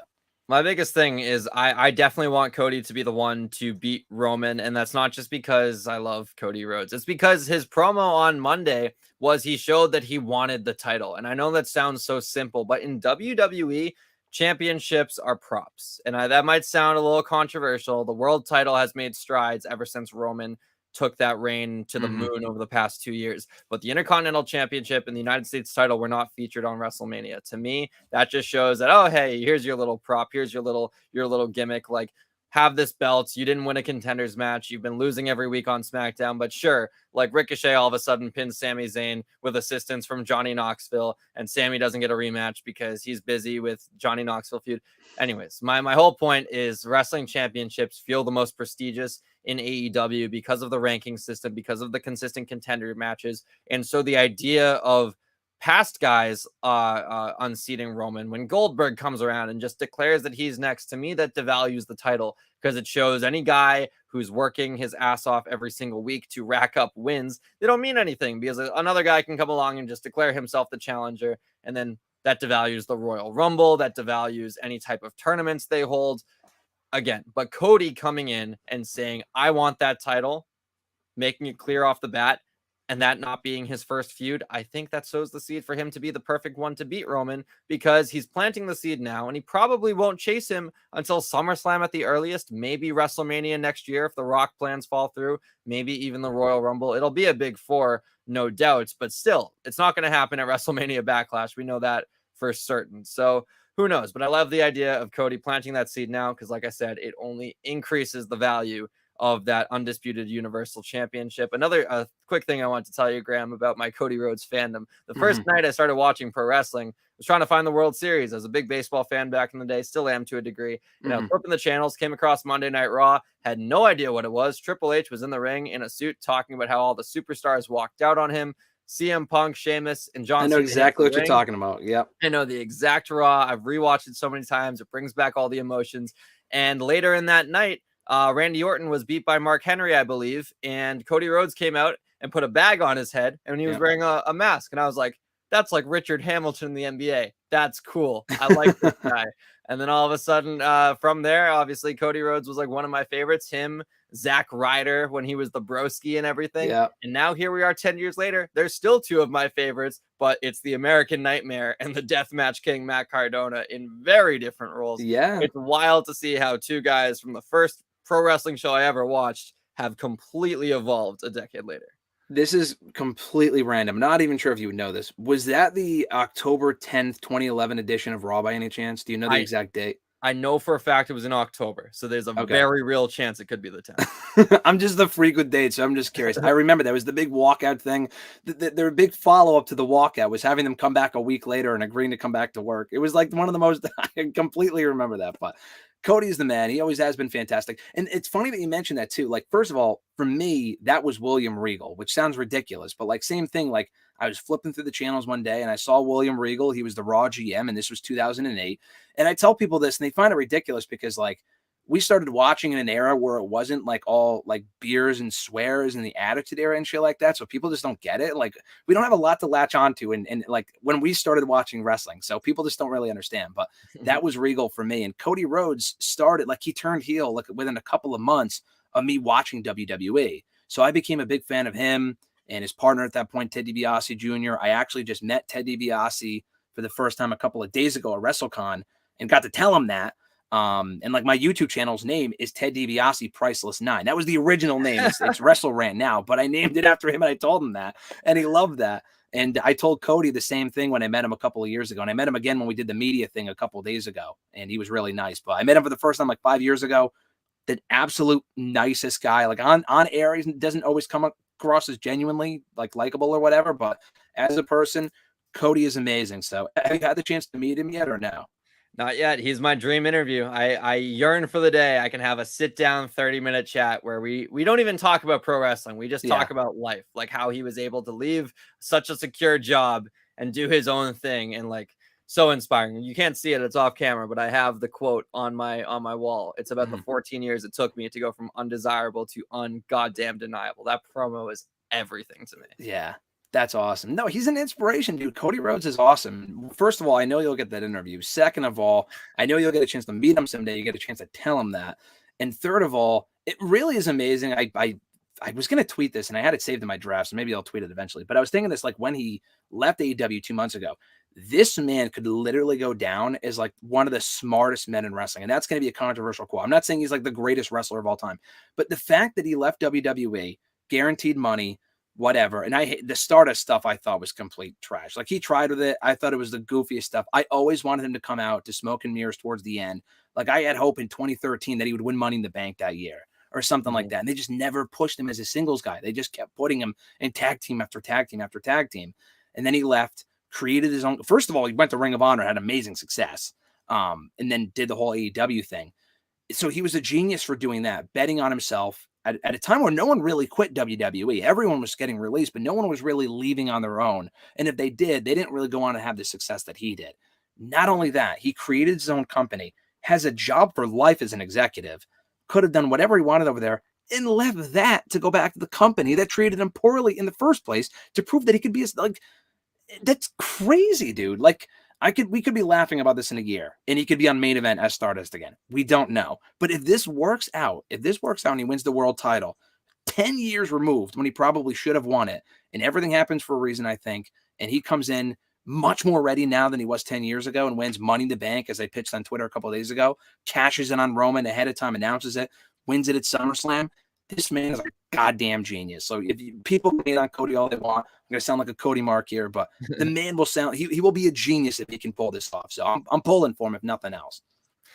My biggest thing is I definitely want Cody to be the one to beat Roman, and that's not just because I love Cody Rhodes. It's because his promo on Monday was he showed that he wanted the title. And I know that sounds so simple, but in WWE, championships are props. And that might sound a little controversial. The world title has made strides ever since Roman took that reign to the moon over the past 2 years. But the Intercontinental Championship and the United States title were not featured on WrestleMania. To me, that just shows that, oh, hey, here's your little prop. Here's your little gimmick. Like, have this belt. You didn't win a contenders match. You've been losing every week on SmackDown. But sure, like Ricochet all of a sudden pins Sami Zayn with assistance from Johnny Knoxville, and Sami doesn't get a rematch because he's busy with Johnny Knoxville feud. Anyways, my whole point is wrestling championships feel the most prestigious in AEW because of the ranking system, because of the consistent contender matches. And so the idea of past guys unseating Roman, when Goldberg comes around and just declares that he's next, to me, that devalues the title, because it shows any guy who's working his ass off every single week to rack up wins, they don't mean anything, because another guy can come along and just declare himself the challenger, and then that devalues the Royal Rumble, that devalues any type of tournaments they hold. Again, but Cody coming in and saying, I want that title, making it clear off the bat, and that not being his first feud, I think that sows the seed for him to be the perfect one to beat Roman, because he's planting the seed now, and he probably won't chase him until SummerSlam at the earliest, maybe WrestleMania next year if the Rock plans fall through, maybe even the Royal Rumble. It'll be a big four, no doubts, but still, it's not going to happen at WrestleMania Backlash. We know that for certain. So who knows? But I love the idea of Cody planting that seed now, because like I said, it only increases the value of that undisputed Universal Championship. Another quick thing I want to tell you, Graham, about my Cody Rhodes fandom. The first night I started watching pro wrestling, I was trying to find the World Series. I was a big baseball fan back in the day, still am to a degree. You know, flipping the channels, came across Monday Night Raw, had no idea what it was. Triple H was in the ring in a suit talking about how all the superstars walked out on him. CM Punk, Sheamus, and John Cena. I know exactly what you're talking about. Yep. I know the exact Raw. I've rewatched it so many times. It brings back all the emotions. And later in that night, Randy Orton was beat by Mark Henry, I believe. And Cody Rhodes came out and put a bag on his head, and he was wearing a mask. And I was like, that's like Richard Hamilton in the NBA. That's cool. I like this guy. And then all of a sudden, from there, obviously, Cody Rhodes was like one of my favorites. Him, Zack Ryder, when he was the broski and everything. Yeah. And now here we are 10 years later. There's still two of my favorites, but it's the American Nightmare and the Deathmatch King, Matt Cardona, in very different roles. Yeah. It's wild to see how two guys from the first pro wrestling show I ever watched have completely evolved a decade later. This is completely random. Not even sure if you would know this. Was that the October 10th, 2011 edition of Raw by any chance? Do you know the exact date? I know for a fact it was in October, so there's a very real chance it could be the 10th. I'm just the freak with dates, so I'm just curious. I remember that was the big walkout thing. Their big follow-up to the walkout was having them come back a week later and agreeing to come back to work. It was like one of the most, I can completely remember that, but Cody's the man. He always has been fantastic. And it's funny that you mentioned that too. Like, first of all, for me, that was William Regal, which sounds ridiculous, but like same thing. Like I was flipping through the channels one day and I saw William Regal. He was the Raw GM and this was 2008. And I tell people this and they find it ridiculous because like we started watching in an era where it wasn't like all like beers and swears and the Attitude Era and shit like that. So people just don't get it. Like we don't have a lot to latch onto and like when we started watching wrestling. So people just don't really understand. But that was Regal for me. And Cody Rhodes started like he turned heel like within a couple of months of me watching WWE. So I became a big fan of him and his partner at that point, Ted DiBiase Jr. I actually just met Ted DiBiase for the first time a couple of days ago at WrestleCon and got to tell him that. And like my YouTube channel's name is Ted DiBiase Priceless 9. That was the original name. It's WrestleRant now, but I named it after him and I told him that and he loved that. And I told Cody the same thing when I met him a couple of years ago. And I met him again when we did the media thing a couple of days ago. And he was really nice. But I met him for the first time like 5 years ago. The absolute nicest guy. Like on air, he doesn't always come across as genuinely like likable or whatever. But as a person, Cody is amazing. So have you had the chance to meet him yet or no? Not yet. He's my dream interview. I yearn for the day I can have a sit down 30-minute chat where we don't even talk about pro wrestling. We just talk about life, like how he was able to leave such a secure job and do his own thing. And like, so inspiring. You can't see it. It's off camera, but I have the quote on my wall. It's about the 14 years it took me to go from undesirable to ungoddamn deniable. That promo is everything to me. Yeah. That's awesome. No, he's an inspiration, dude. Cody Rhodes is awesome. First of all, I know you'll get that interview. Second of all, I know you'll get a chance to meet him someday. You get a chance to tell him that. And third of all, it really is amazing. I was going to tweet this and I had it saved in my drafts. So maybe I'll tweet it eventually. But I was thinking this like when he left AEW 2 months ago, this man could literally go down as like one of the smartest men in wrestling. And that's going to be a controversial quote. I'm not saying he's like the greatest wrestler of all time, but the fact that he left WWE, guaranteed money, whatever. And the Stardust stuff I thought was complete trash. Like he tried with it. I thought it was the goofiest stuff. I always wanted him to come out to smoke and mirrors towards the end. Like I had hope in 2013 that he would win Money in the Bank that year or something like that. And they just never pushed him as a singles guy. They just kept putting him in tag team after tag team after tag team. And then he left, created his own. First of all, he went to Ring of Honor, had amazing success, and then did the whole AEW thing. So he was a genius for doing that, betting on himself at a time where no one really quit WWE. Everyone was getting released, but no one was really leaving on their own. And if they did, they didn't really go on to have the success that he did. Not only that, he created his own company, has a job for life as an executive, could have done whatever he wanted over there, and left that to go back to the company that treated him poorly in the first place to prove that he could be like, that's crazy, dude. Like, we could be laughing about this in a year and he could be on Main Event as Stardust again. We don't know. But if this works out and he wins the world title 10 years removed when he probably should have won it and everything happens for a reason, I think, and he comes in much more ready now than he was 10 years ago and wins Money in the Bank, as I pitched on Twitter a couple of days ago, cashes in on Roman ahead of time, announces it, wins it at SummerSlam. This man is a goddamn genius. So if people can hate on Cody all they want, I'm going to sound like a Cody mark here, but the man will sound, he will be a genius if he can pull this off. So I'm pulling for him, if nothing else.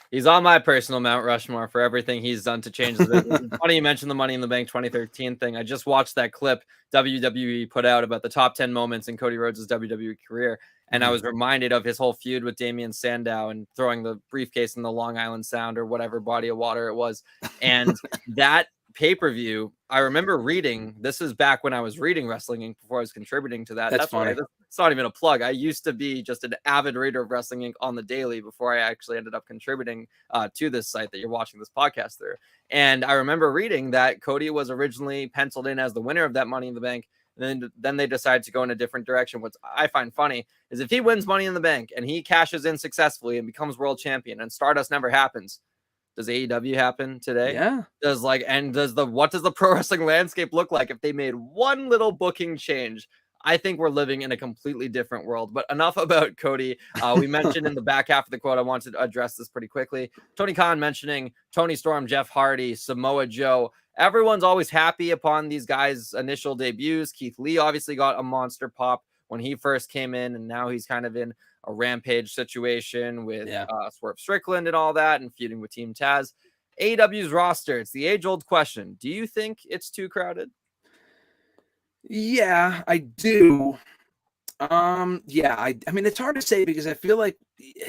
He's on my personal Mount Rushmore for everything he's done to change the business. Funny you mentioned the Money in the Bank 2013 thing. I just watched that clip WWE put out about the top 10 moments in Cody Rhodes' WWE career. And I was reminded of his whole feud with Damian Sandow and throwing the briefcase in the Long Island Sound or whatever body of water it was. And that pay-per-view, I remember reading, this is back when I was reading Wrestling Inc. before I was contributing to that. That's funny. It's not even a plug. I used to be just an avid reader of Wrestling Inc. on the daily before I actually ended up contributing to this site that you're watching this podcast through. And I remember reading that Cody was originally penciled in as the winner of that Money in the Bank. And then they decided to go in a different direction. What I find funny is if he wins Money in the Bank and he cashes in successfully and becomes world champion and Stardust never happens, does AEW happen today? Yeah. What does the pro wrestling landscape look like if they made one little booking change? I think we're living in a completely different world. But enough about Cody. We mentioned in the back half of the quote, I wanted to address this pretty quickly. Tony Khan mentioning Tony Storm, Jeff Hardy, Samoa Joe. Everyone's always happy upon these guys' initial debuts. Keith Lee obviously got a monster pop when he first came in, and now he's kind of in a Rampage situation with Yeah. Swerve Strickland and all that, and feuding with Team Taz. AEW's roster, it's the age-old question. Do you think it's too crowded? Yeah, I do. Yeah, I mean, it's hard to say because I feel like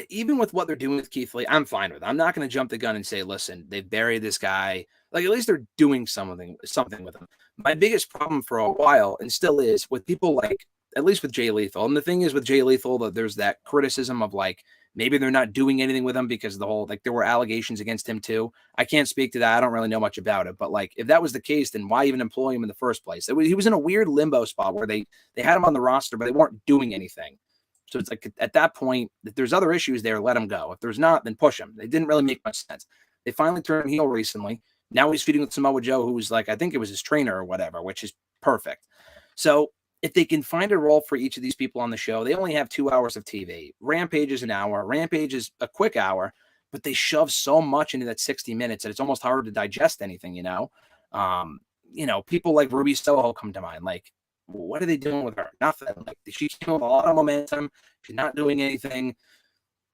even with what they're doing with Keith Lee, I'm fine with it. I'm not going to jump the gun and say, listen, they buried this guy. Like, at least they're doing something with him. My biggest problem for a while, and still is, with people like, at least with Jay Lethal. And the thing is with Jay Lethal, that there's that criticism of like, maybe they're not doing anything with him because the whole, like, there were allegations against him too. I can't speak to that. I don't really know much about it. But like, if that was the case, then why even employ him in the first place? He was in a weird limbo spot where they had him on the roster, but they weren't doing anything. So it's like, at that point, if there's other issues there, let him go. If there's not, then push him. They didn't really make much sense. They finally turned heel recently. Now he's feuding with Samoa Joe, who's like, I think it was his trainer or whatever, which is perfect. So if they can find a role for each of these people on the show, they only have 2 hours of TV. Rampage is an hour. Rampage is a quick hour, but they shove so much into that 60 minutes that it's almost hard to digest anything, you know? People like Ruby Soho come to mind. Like, what are they doing with her? Nothing. Like, she came with a lot of momentum. She's not doing anything.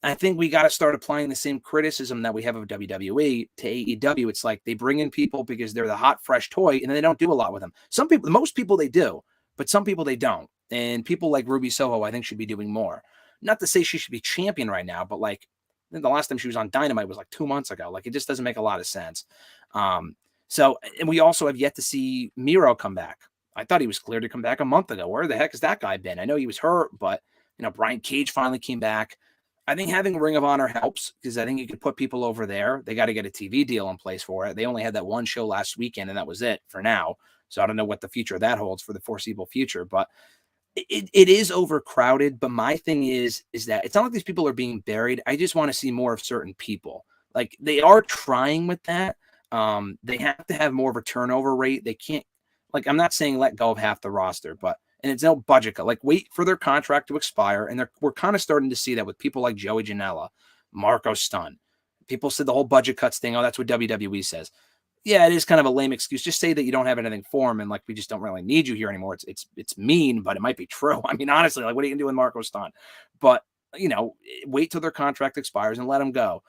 I think we got to start applying the same criticism that we have of WWE to AEW. It's like they bring in people because they're the hot, fresh toy, and they don't do a lot with them. Most people they do, but some people they don't. And people like Ruby Soho, I think, should be doing more. Not to say she should be champion right now, but like, I think the last time she was on Dynamite was like 2 months ago. Like, it just doesn't make a lot of sense. And we also have yet to see Miro come back. I thought he was cleared to come back a month ago. Where the heck has that guy been? I know he was hurt, but Brian Cage finally came back. I think having Ring of Honor helps because I think you could put people over there. They got to get a TV deal in place for it. They only had that one show last weekend, and that was it for now. So I don't know what the future of that holds for the foreseeable future, but it is overcrowded. But my thing is that it's not like these people are being buried. I just want to see more of certain people. Like, they are trying with that. They have to have more of a turnover rate. They can't, like, I'm not saying let go of half the roster, but, and it's no budget cut. Like, wait for their contract to expire. And we're kind of starting to see that with people like Joey Janela, Marco Stunt. People said the whole budget cuts thing. Oh, that's what WWE says. Yeah, it is kind of a lame excuse. Just say that you don't have anything for him, and like, we just don't really need you here anymore. It's mean, but it might be true. I mean, honestly, like, what are you gonna do with Marco Stunt? But wait till their contract expires and let them go.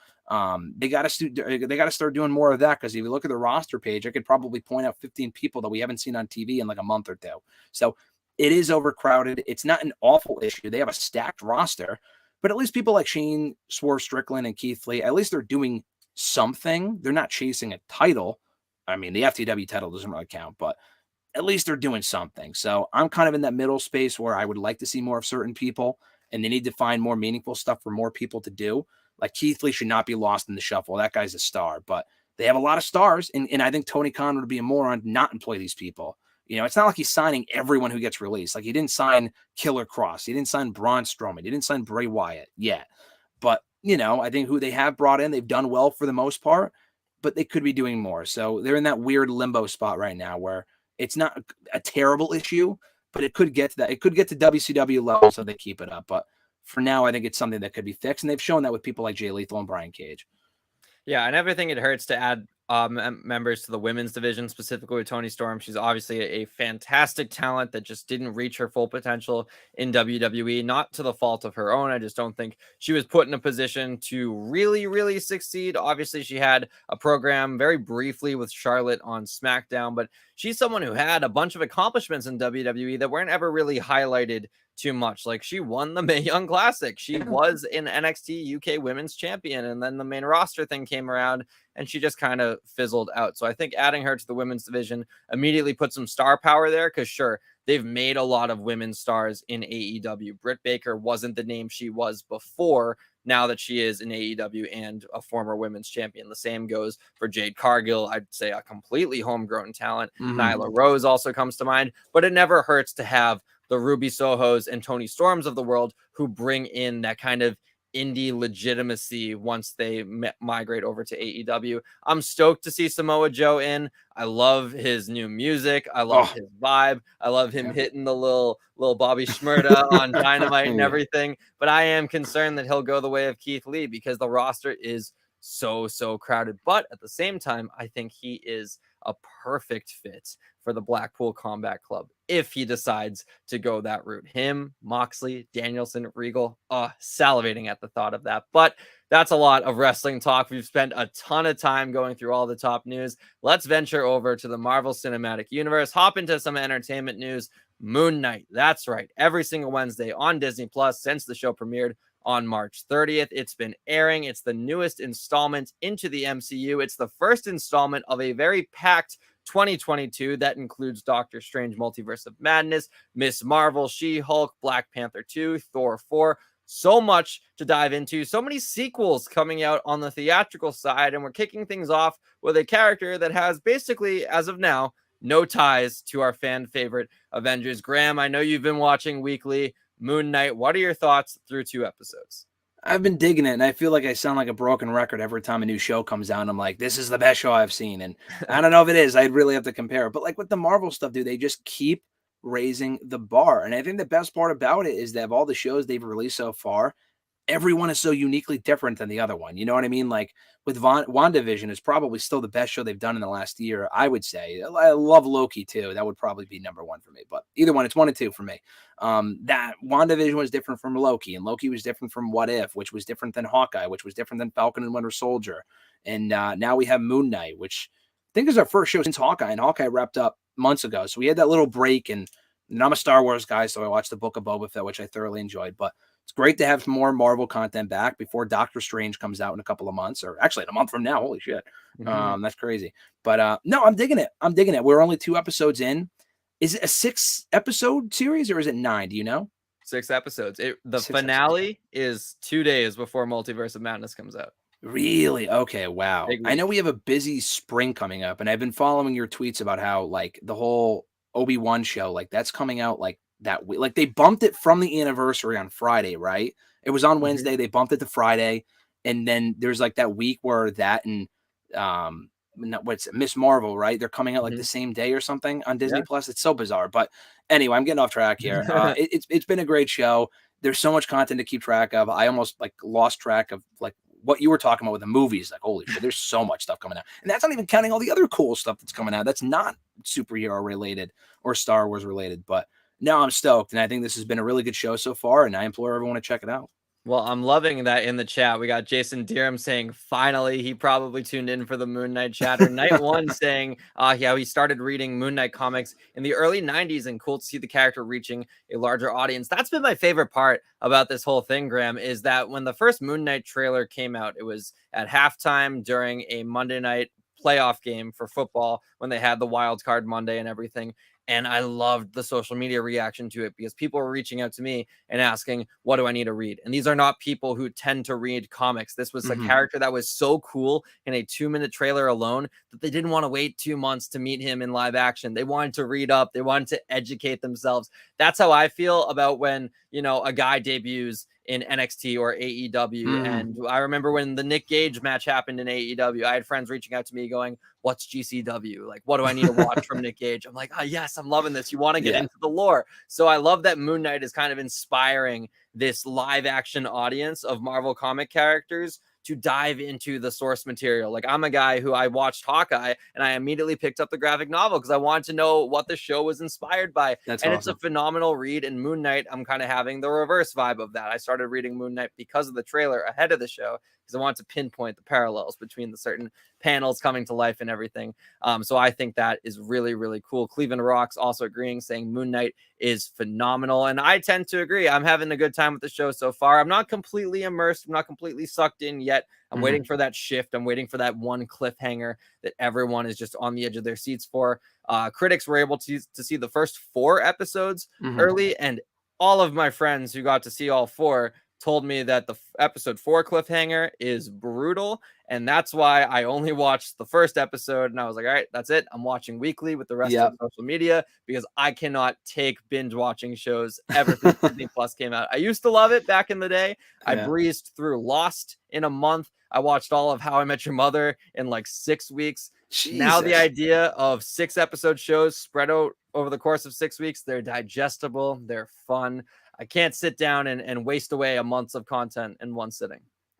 They got to start doing more of that, because if you look at the roster page, I could probably point out 15 people that we haven't seen on TV in like a month or two. So it is overcrowded. It's not an awful issue. They have a stacked roster, but at least people like Shane, Swerve Strickland, and Keith Lee, at least they're doing something. They're not chasing a title. I mean, the FTW title doesn't really count, but at least they're doing something. So I'm kind of in that middle space where I would like to see more of certain people, and they need to find more meaningful stuff for more people to do. Like, Keith Lee should not be lost in the shuffle. That guy's a star, but they have a lot of stars. And I think Tony Khan would be a moron to not employ these people. It's not like he's signing everyone who gets released. Like, he didn't sign Killer Cross. He didn't sign Braun Strowman. He didn't sign Bray Wyatt yet. But, I think who they have brought in, they've done well for the most part, but they could be doing more. So they're in that weird limbo spot right now where it's not a terrible issue, but it could get to that. It could get to WCW level, so they keep it up. But for now, I think it's something that could be fixed. And they've shown that with people like Jay Lethal and Brian Cage. Yeah, and everything it hurts to add members to the women's division, specifically with Toni Storm. She's obviously a fantastic talent that just didn't reach her full potential in WWE, not to the fault of her own. I just don't think she was put in a position to really, really succeed. Obviously, she had a program very briefly with Charlotte on SmackDown, but she's someone who had a bunch of accomplishments in WWE that weren't ever really highlighted too much. Like, she won the Mae Young Classic. She was an NXT UK Women's Champion, and then the main roster thing came around and she just kind of fizzled out. So I think adding her to the women's division immediately put some star power there, because sure, they've made a lot of women's stars in AEW. Britt Baker wasn't the name she was before, now that she is in AEW and a former women's champion. The same goes for Jade Cargill. I'd say a completely homegrown talent. Nyla Rose also comes to mind, but it never hurts to have the Ruby Sohos and Toni Storms of the world who bring in that kind of indie legitimacy once they migrate over to AEW. I'm stoked to see Samoa Joe in. I love his new music. I love his vibe. I love him hitting the little Bobby Shmurda on Dynamite and everything. But I am concerned that he'll go the way of Keith Lee, because the roster is so crowded. But at the same time, I think he is a perfect fit for the Blackpool Combat Club if he decides to go that route. Him, Moxley, Danielson, Regal, salivating at the thought of that. But that's a lot of wrestling talk. We've spent a ton of time going through all the top news. Let's venture over to the Marvel Cinematic Universe, hop into some entertainment news. Moon Knight. That's right. Every single Wednesday on Disney Plus since the show premiered on March 30th. It's been airing. It's the newest installment into the MCU. It's the first installment of a very packed 2022 that includes Doctor Strange Multiverse of Madness, Miss Marvel, She-Hulk, Black Panther 2, Thor 4. So much to dive into. So many sequels coming out on the theatrical side. And we're kicking things off with a character that has basically, as of now, no ties to our fan favorite Avengers. Graham, I know you've been watching weekly Moon Knight. What are your thoughts through 2 episodes? I've been digging it, and I feel like I sound like a broken record every time a new show comes out. I'm like, this is the best show I've seen. And I don't know if it is. I'd really have to compare. But like with the Marvel stuff, dude, they just keep raising the bar. And I think the best part about it is that of all the shows they've released so far, everyone is so uniquely different than the other one. You know what I mean? Like with WandaVision is probably still the best show they've done in the last year, I would say. I love Loki too. That would probably be number 1 for me. But either one, it's 1 and 2 for me. That WandaVision was different from Loki, and Loki was different from What If, which was different than Hawkeye, which was different than Falcon and Winter Soldier. And now we have Moon Knight, which I think is our first show since Hawkeye, and Hawkeye wrapped up months ago. So we had that little break, and I'm a Star Wars guy, so I watched the Book of Boba Fett, which I thoroughly enjoyed. But it's great to have some more Marvel content back before Doctor Strange comes out in a couple of months, or actually in a month from now. Holy shit. That's crazy. But no, I'm digging it. We're only 2 episodes in. Is it a 6-episode series or is it 9? Do you know? 6 episodes. The 6 finale is 2 days before Multiverse of Madness comes out. Really? Okay. Wow. Big I know we have a busy spring coming up, and I've been following your tweets about how like the whole Obi-Wan show, like that's coming out like that week. Like they bumped it from the anniversary on Friday, right? It was on Wednesday. They bumped it to Friday. And then there's like that week where that and what's it, Miss Marvel, right? They're coming out like the same day or something on Disney Plus. It's so bizarre. But anyway, I'm getting off track here. It's been a great show. There's so much content to keep track of. I almost like lost track of like what you were talking about with the movies. Like, holy shit, there's so much stuff coming out. And that's not even counting all the other cool stuff that's coming out. That's not superhero related or Star Wars related. But no, I'm stoked. And I think this has been a really good show so far. And I implore everyone to check it out. Well, I'm loving that in the chat. We got Jason Deerham saying finally he probably tuned in for the Moon Knight chatter. Night One saying yeah, he started reading Moon Knight comics in the early 90s and cool to see the character reaching a larger audience. That's been my favorite part about this whole thing, Graham, is that when the first Moon Knight trailer came out, it was at halftime during a Monday night playoff game for football when they had the wild card Monday and everything. And I loved the social media reaction to it because people were reaching out to me and asking, what do I need to read? And these are not people who tend to read comics. This was a character that was so cool in a 2-minute trailer alone that they didn't want to wait 2 months to meet him in live action. They wanted to read up. They wanted to educate themselves. That's how I feel about when, you know, a guy debuts in NXT or AEW. And I remember when the Nick Gage match happened in AEW, I had friends reaching out to me going, what's GCW? Like, what do I need to watch from Nick Gage? I'm like, oh, yes, I'm loving this. You want to get into the lore. So I love that Moon Knight is kind of inspiring this live action audience of Marvel comic characters to dive into the source material. Like I'm a guy who I watched Hawkeye and I immediately picked up the graphic novel because I wanted to know what the show was inspired by. That's and awesome. It's a phenomenal read. And Moon Knight, I'm kind of having the reverse vibe of that. I started reading Moon Knight because of the trailer ahead of the show because I wanted to pinpoint the parallels between the certain panels coming to life and everything. So I think that is really, really cool. Cleveland Rocks also agreeing, saying Moon Knight is phenomenal. And I tend to agree. I'm having a good time with the show so far. I'm not completely immersed. I'm not completely sucked in yet. I'm waiting for that shift. I'm waiting for that one cliffhanger that everyone is just on the edge of their seats for. Critics were able to see the first 4 episodes early, and all of my friends who got to see all 4 told me that the episode 4 cliffhanger is brutal. And that's why I only watched the first episode. And I was like, all right, that's it. I'm watching weekly with the rest of social media because I cannot take binge watching shows ever since Disney Plus came out. I used to love it back in the day. I breezed through Lost in a month. I watched all of How I Met Your Mother in like 6 weeks. Jesus. Now the idea of 6 episode shows spread out over the course of 6 weeks, they're digestible. They're fun. I can't sit down and waste away a month of content in one sitting.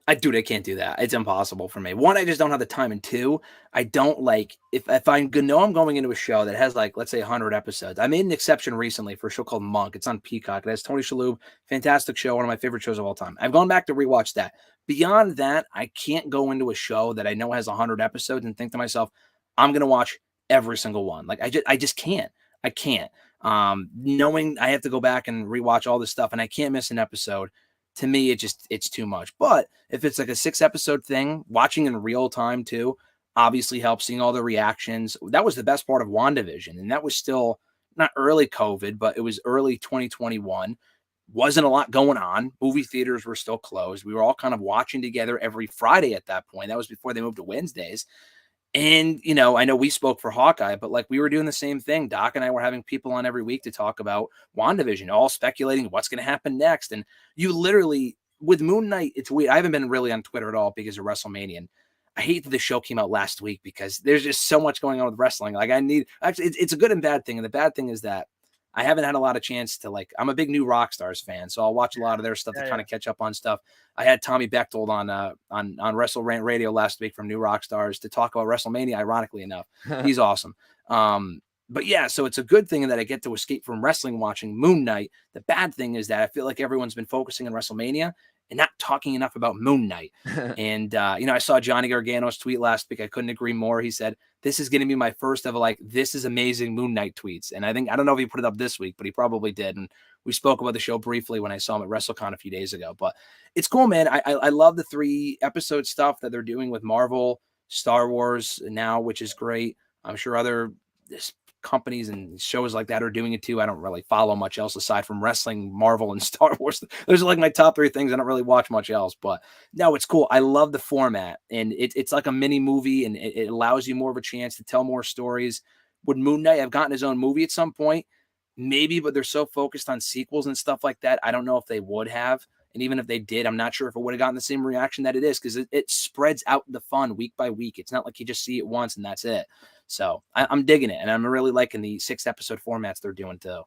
I can't do that. It's impossible for me. One, I just don't have the time, and two, I don't like if I know I'm going into a show that has like, let's say 100 episodes. I made an exception recently for a show called Monk. It's on Peacock. It has Tony Shalhoub, fantastic show, one of my favorite shows of all time. I've gone back to rewatch that. Beyond that, I can't go into a show that I know has 100 episodes and think to myself, I'm gonna watch every single one. Like I just can't. I can't. Knowing I have to go back and rewatch all this stuff and I can't miss an episode. To me, it's too much. But if it's like a 6-episode thing, watching in real time too, obviously helps, seeing all the reactions. That was the best part of WandaVision. And that was still not early COVID, but it was early 2021. Wasn't a lot going on. Movie theaters were still closed. We were all kind of watching together every Friday at that point. That was before they moved to Wednesdays. And, I know we spoke for Hawkeye, but like we were doing the same thing. Doc and I were having people on every week to talk about WandaVision, all speculating what's going to happen next. And you literally, with Moon Knight, it's weird. I haven't been really on Twitter at all because of WrestleMania. And I hate that the show came out last week because there's just so much going on with wrestling. Like it's a good and bad thing. And the bad thing is that I haven't had a lot of chance to I'm a big New Rockstars fan, so I'll watch a lot of their stuff to kind of catch up on stuff. I had Tommy Bechtold on Wrestle Rant Radio last week from New Rockstars to talk about WrestleMania. Ironically enough, he's awesome. But yeah, so it's a good thing that I get to escape from wrestling watching Moon Knight. The bad thing is that I feel like everyone's been focusing on WrestleMania and not talking enough about Moon Knight. And, I saw Johnny Gargano's tweet last week. I couldn't agree more. He said, this is going to be my first of this is amazing Moon Knight tweets. And I don't know if he put it up this week, but he probably did. And we spoke about the show briefly when I saw him at WrestleCon a few days ago, but it's cool, man. I love the 3-episode stuff that they're doing with Marvel, Star Wars now, which is great. I'm sure other companies and shows like that are doing it too. I don't really follow much else aside from wrestling, Marvel, and Star Wars. Those are like my top 3 things. I don't really watch much else, but no, it's cool. I love the format, and it's like a mini movie, and it allows you more of a chance to tell more stories. Would Moon Knight have gotten his own movie at some point? Maybe, but they're so focused on sequels and stuff like that. I don't know if they would have. And even if they did, I'm not sure if it would have gotten the same reaction that it is, because it spreads out the fun week by week. It's not like you just see it once and that's it. So I'm digging it, and I'm really liking the 6-episode formats they're doing too.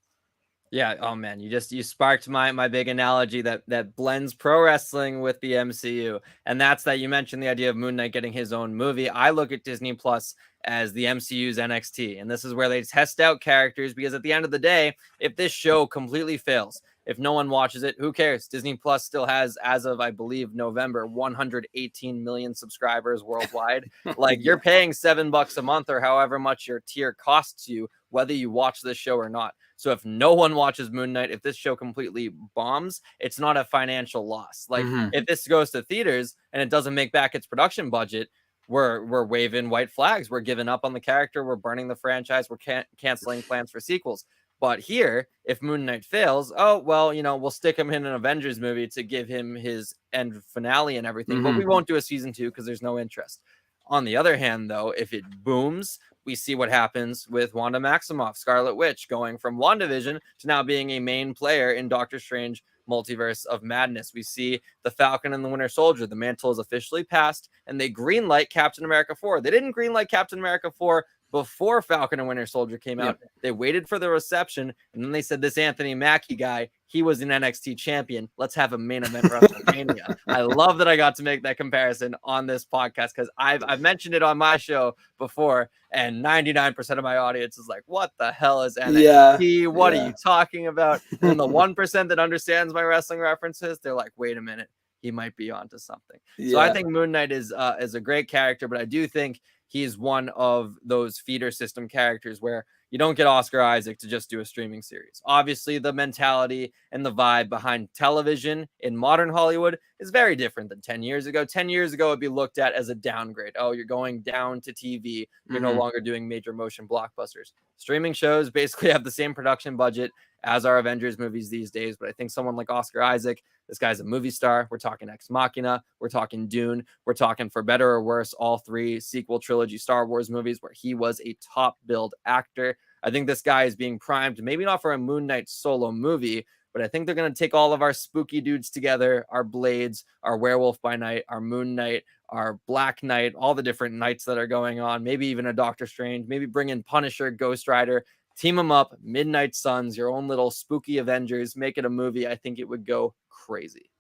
Yeah. Oh man, you sparked my big analogy that blends pro wrestling with the MCU, and that's that you mentioned the idea of Moon Knight getting his own movie. I look at Disney Plus as the MCU's NXT, and this is where they test out characters, because at the end of the day, if this show completely fails, if no one watches it, who cares? Disney Plus still has, as of I believe November, 118 million subscribers worldwide. You're paying $7 a month or however much your tier costs you, whether you watch this show or not. So if no one watches Moon Knight, if this show completely bombs, it's not a financial loss. If this goes to theaters and it doesn't make back its production budget, we're waving white flags. We're giving up on the character. We're burning the franchise. We're canceling plans for sequels. But here, if Moon Knight fails, we'll stick him in an Avengers movie to give him his end finale and everything. But we won't do a season 2 because there's no interest. On the other hand, though, if it booms, we see what happens with Wanda Maximoff, Scarlet Witch, going from WandaVision to now being a main player in Doctor Strange Multiverse of Madness. We see the Falcon and the Winter Soldier. The mantle is officially passed, and they greenlight Captain America 4. They didn't greenlight Captain America 4 before Falcon and Winter Soldier came out. Yep. They waited for the reception, and then they said, this Anthony Mackie guy, he was an NXT champion. Let's have a main event WrestleMania. I love that I got to make that comparison on this podcast, because I've mentioned it on my show before, and 99% of my audience is like, what the hell is NXT? What are you talking about? And the 1% that understands my wrestling references, they're like, wait a minute, he might be onto something. So I think Moon Knight is a great character, but I do think he's one of those feeder system characters where you don't get Oscar Isaac to just do a streaming series. Obviously, the mentality and the vibe behind television in modern Hollywood is very different than 10 years ago. 10 years ago, it'd be looked at as a downgrade. Oh, you're going down to TV. You're no longer doing major motion blockbusters. Streaming shows basically have the same production budget as our Avengers movies these days. But I think someone like Oscar Isaac, this guy's a movie star. We're talking Ex Machina. We're talking Dune. We're talking, for better or worse, all 3 sequel trilogy Star Wars movies where he was a top billed actor. I think this guy is being primed, maybe not for a Moon Knight solo movie, but I think they're going to take all of our spooky dudes together, our Blades, our Werewolf by Night, our Moon Knight, our Black Knight, all the different knights that are going on, maybe even a Doctor Strange, maybe bring in Punisher, Ghost Rider, team them up, Midnight Suns, your own little spooky Avengers, make it a movie. I think it would go crazy.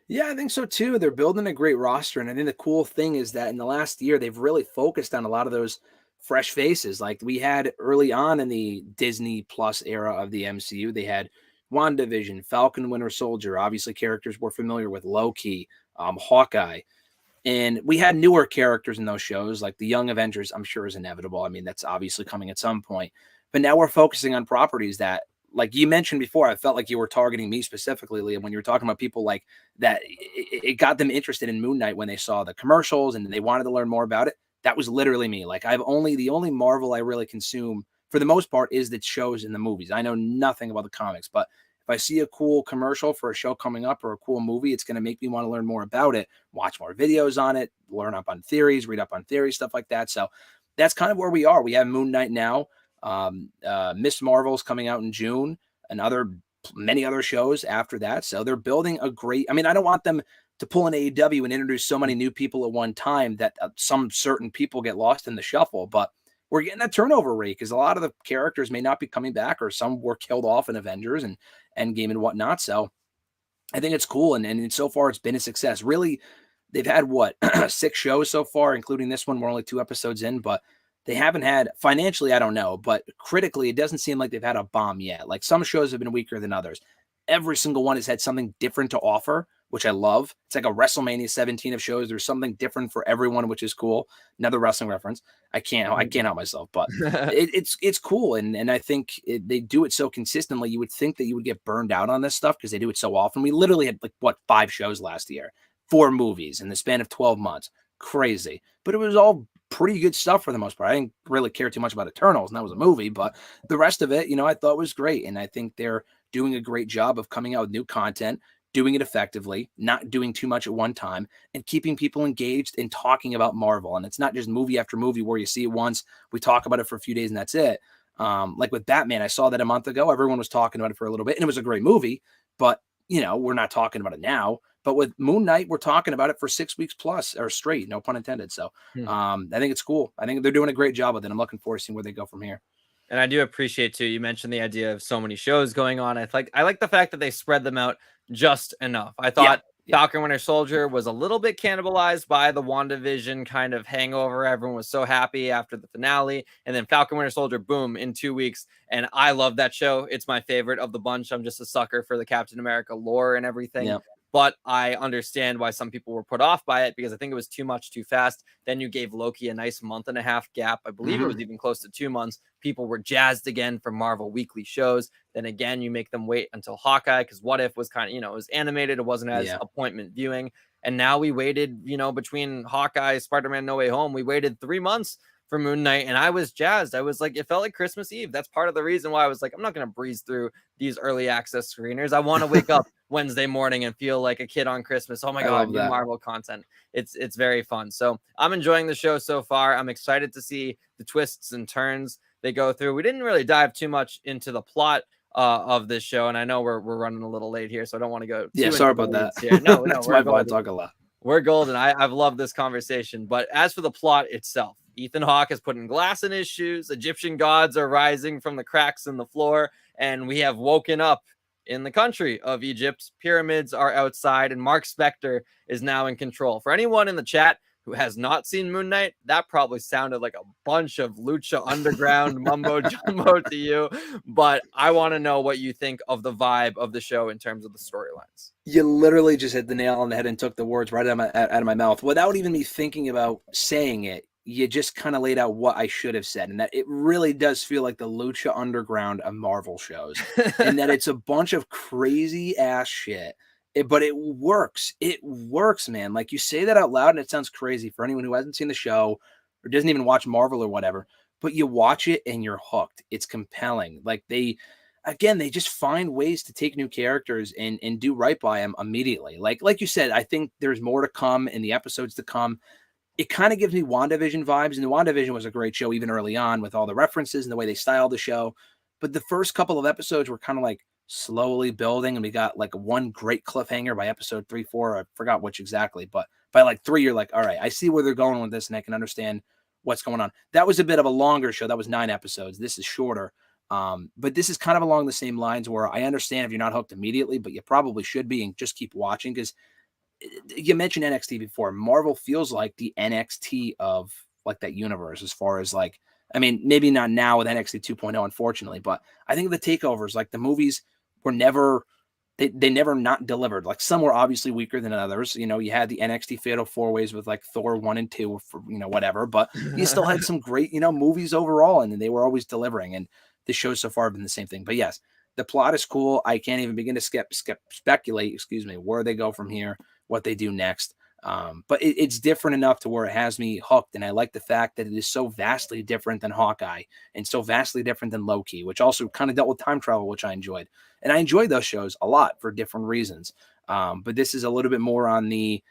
Yeah, I think so too. They're building a great roster. And I think the cool thing is that in the last year, they've really focused on a lot of those fresh faces. Like we had early on in the Disney Plus era of the MCU, they had WandaVision, Falcon Winter Soldier, obviously characters we're familiar with, Loki, Hawkeye. And we had newer characters in those shows, like the Young Avengers, I'm sure is inevitable. I mean, that's obviously coming at some point. But now we're focusing on properties that, like you mentioned before, I felt like you were targeting me specifically, Liam, when you were talking about people like that. It got them interested in Moon Knight when they saw the commercials and they wanted to learn more about it. That was literally me. Like the only Marvel I really consume for the most part is the shows and the movies. I know nothing about the comics, but if I see a cool commercial for a show coming up or a cool movie, it's going to make me want to learn more about it, watch more videos on it, learn up on theories, read up on theories, stuff like that. So that's kind of where we are. We have Moon Knight now. Miss Marvel's coming out in June, and many other shows after that. So they're building a great. I mean, I don't want them to pull an AEW and introduce so many new people at one time that some certain people get lost in the shuffle. But we're getting that turnover rate because a lot of the characters may not be coming back, or some were killed off in Avengers and Endgame and whatnot. So I think it's cool, and so far it's been a success. Really, they've had what 6 shows so far, including this one. We're only 2 episodes in, but they haven't had financially, I don't know, but critically, it doesn't seem like they've had a bomb yet. Like some shows have been weaker than others. Every single one has had something different to offer, which I love. It's like a WrestleMania 17 of shows. There's something different for everyone, which is cool. Another wrestling reference. I can't help myself, but it's cool. And I think they do it so consistently. You would think that you would get burned out on this stuff because they do it so often. We literally had 5 shows last year, 4 movies in the span of 12 months. Crazy, but it was all pretty good stuff for the most part. I didn't really care too much about Eternals, and that was a movie, but the rest of it, I thought was great. And I think they're doing a great job of coming out with new content, doing it effectively, not doing too much at one time, and keeping people engaged and talking about Marvel. And it's not just movie after movie where you see it once, we talk about it for a few days, and that's it. Like with Batman, I saw that a month ago. Everyone was talking about it for a little bit, and it was a great movie, but we're not talking about it now. But with Moon Knight, we're talking about it for 6 weeks plus, or straight, no pun intended. So I think it's cool. I think they're doing a great job with it. I'm looking forward to seeing where they go from here. And I do appreciate too. You mentioned the idea of so many shows going on. I like the fact that they spread them out just enough. I thought Falcon Winter Soldier was a little bit cannibalized by the WandaVision kind of hangover. Everyone was so happy after the finale, and then Falcon Winter Soldier, boom, in 2 weeks. And I love that show. It's my favorite of the bunch. I'm just a sucker for the Captain America lore and everything. Yep. But I understand why some people were put off by it, because I think it was too much too fast. Then you gave Loki a nice 1.5 gap. I believe it was even close to 2 months. People were jazzed again for Marvel weekly shows. Then again, you make them wait until Hawkeye, because What If was kind of, it was animated. It wasn't as appointment viewing. And now we waited, between Hawkeye, Spider-Man No Way Home, we waited 3 months for Moon Knight, and I was jazzed. I was like, it felt like Christmas Eve. That's part of the reason why I was like, I'm not going to breeze through these early access screeners. I want to wake up Wednesday morning and feel like a kid on Christmas. Oh my God, new Marvel content. It's very fun. So I'm enjoying the show so far. I'm excited to see the twists and turns they go through. We didn't really dive too much into the plot of this show, and I know we're running a little late here, so I don't want to go too sorry about that here. No, that's my fault. I talk a lot. We're golden. I've loved this conversation. But as for the plot itself, Ethan Hawke is putting glass in his shoes. Egyptian gods are rising from the cracks in the floor, and we have woken up in the country of Egypt. Pyramids are outside, and Mark Spector is now in control. For anyone in the chat who has not seen Moon Knight, that probably sounded like a bunch of Lucha Underground mumbo jumbo to you. But I want to know what you think of the vibe of the show in terms of the storylines. You literally just hit the nail on the head and took the words right out of my mouth without even me thinking about saying it. You just kind of laid out what I should have said, and that it really does feel like the Lucha Underground of Marvel shows, and that it's a bunch of crazy ass shit. But it works. It works, man. Like, you say that out loud and it sounds crazy for anyone who hasn't seen the show or doesn't even watch Marvel or whatever, but you watch it and you're hooked. It's compelling. Like, they just find ways to take new characters and do right by them immediately. Like you said, I think there's more to come in the episodes to come. It kind of gives me WandaVision vibes, and the WandaVision was a great show even early on with all the references and the way they styled the show. But the first couple of episodes were kind of like slowly building, and we got like one great cliffhanger by episode 3, 4. I forgot which exactly, but by like 3, you're like, all right, I see where they're going with this, and I can understand what's going on. That was a bit of a longer show. That was 9 episodes. This is shorter. But this is kind of along the same lines where I understand if you're not hooked immediately, but you probably should be, and just keep watching, because you mentioned NXT before. Marvel feels like the NXT of like that universe, as far as like, I mean, maybe not now with NXT 2.0, unfortunately, but I think the takeovers, like the movies were never, they never not delivered. Like some were obviously weaker than others. You know, you had the NXT Fatal 4-Ways with like Thor 1 and 2 for, you know, whatever, but you still had some great, you know, movies overall, and they were always delivering. And the shows so far have been the same thing. But yes, the plot is cool. I can't even begin to speculate, excuse me, where they go from here, what they do next. But it's different enough to where it has me hooked. And I like the fact that it is so vastly different than Hawkeye and so vastly different than Loki, which also kind of dealt with time travel, which I enjoyed. And I enjoyed those shows a lot for different reasons. But this is a little bit more on the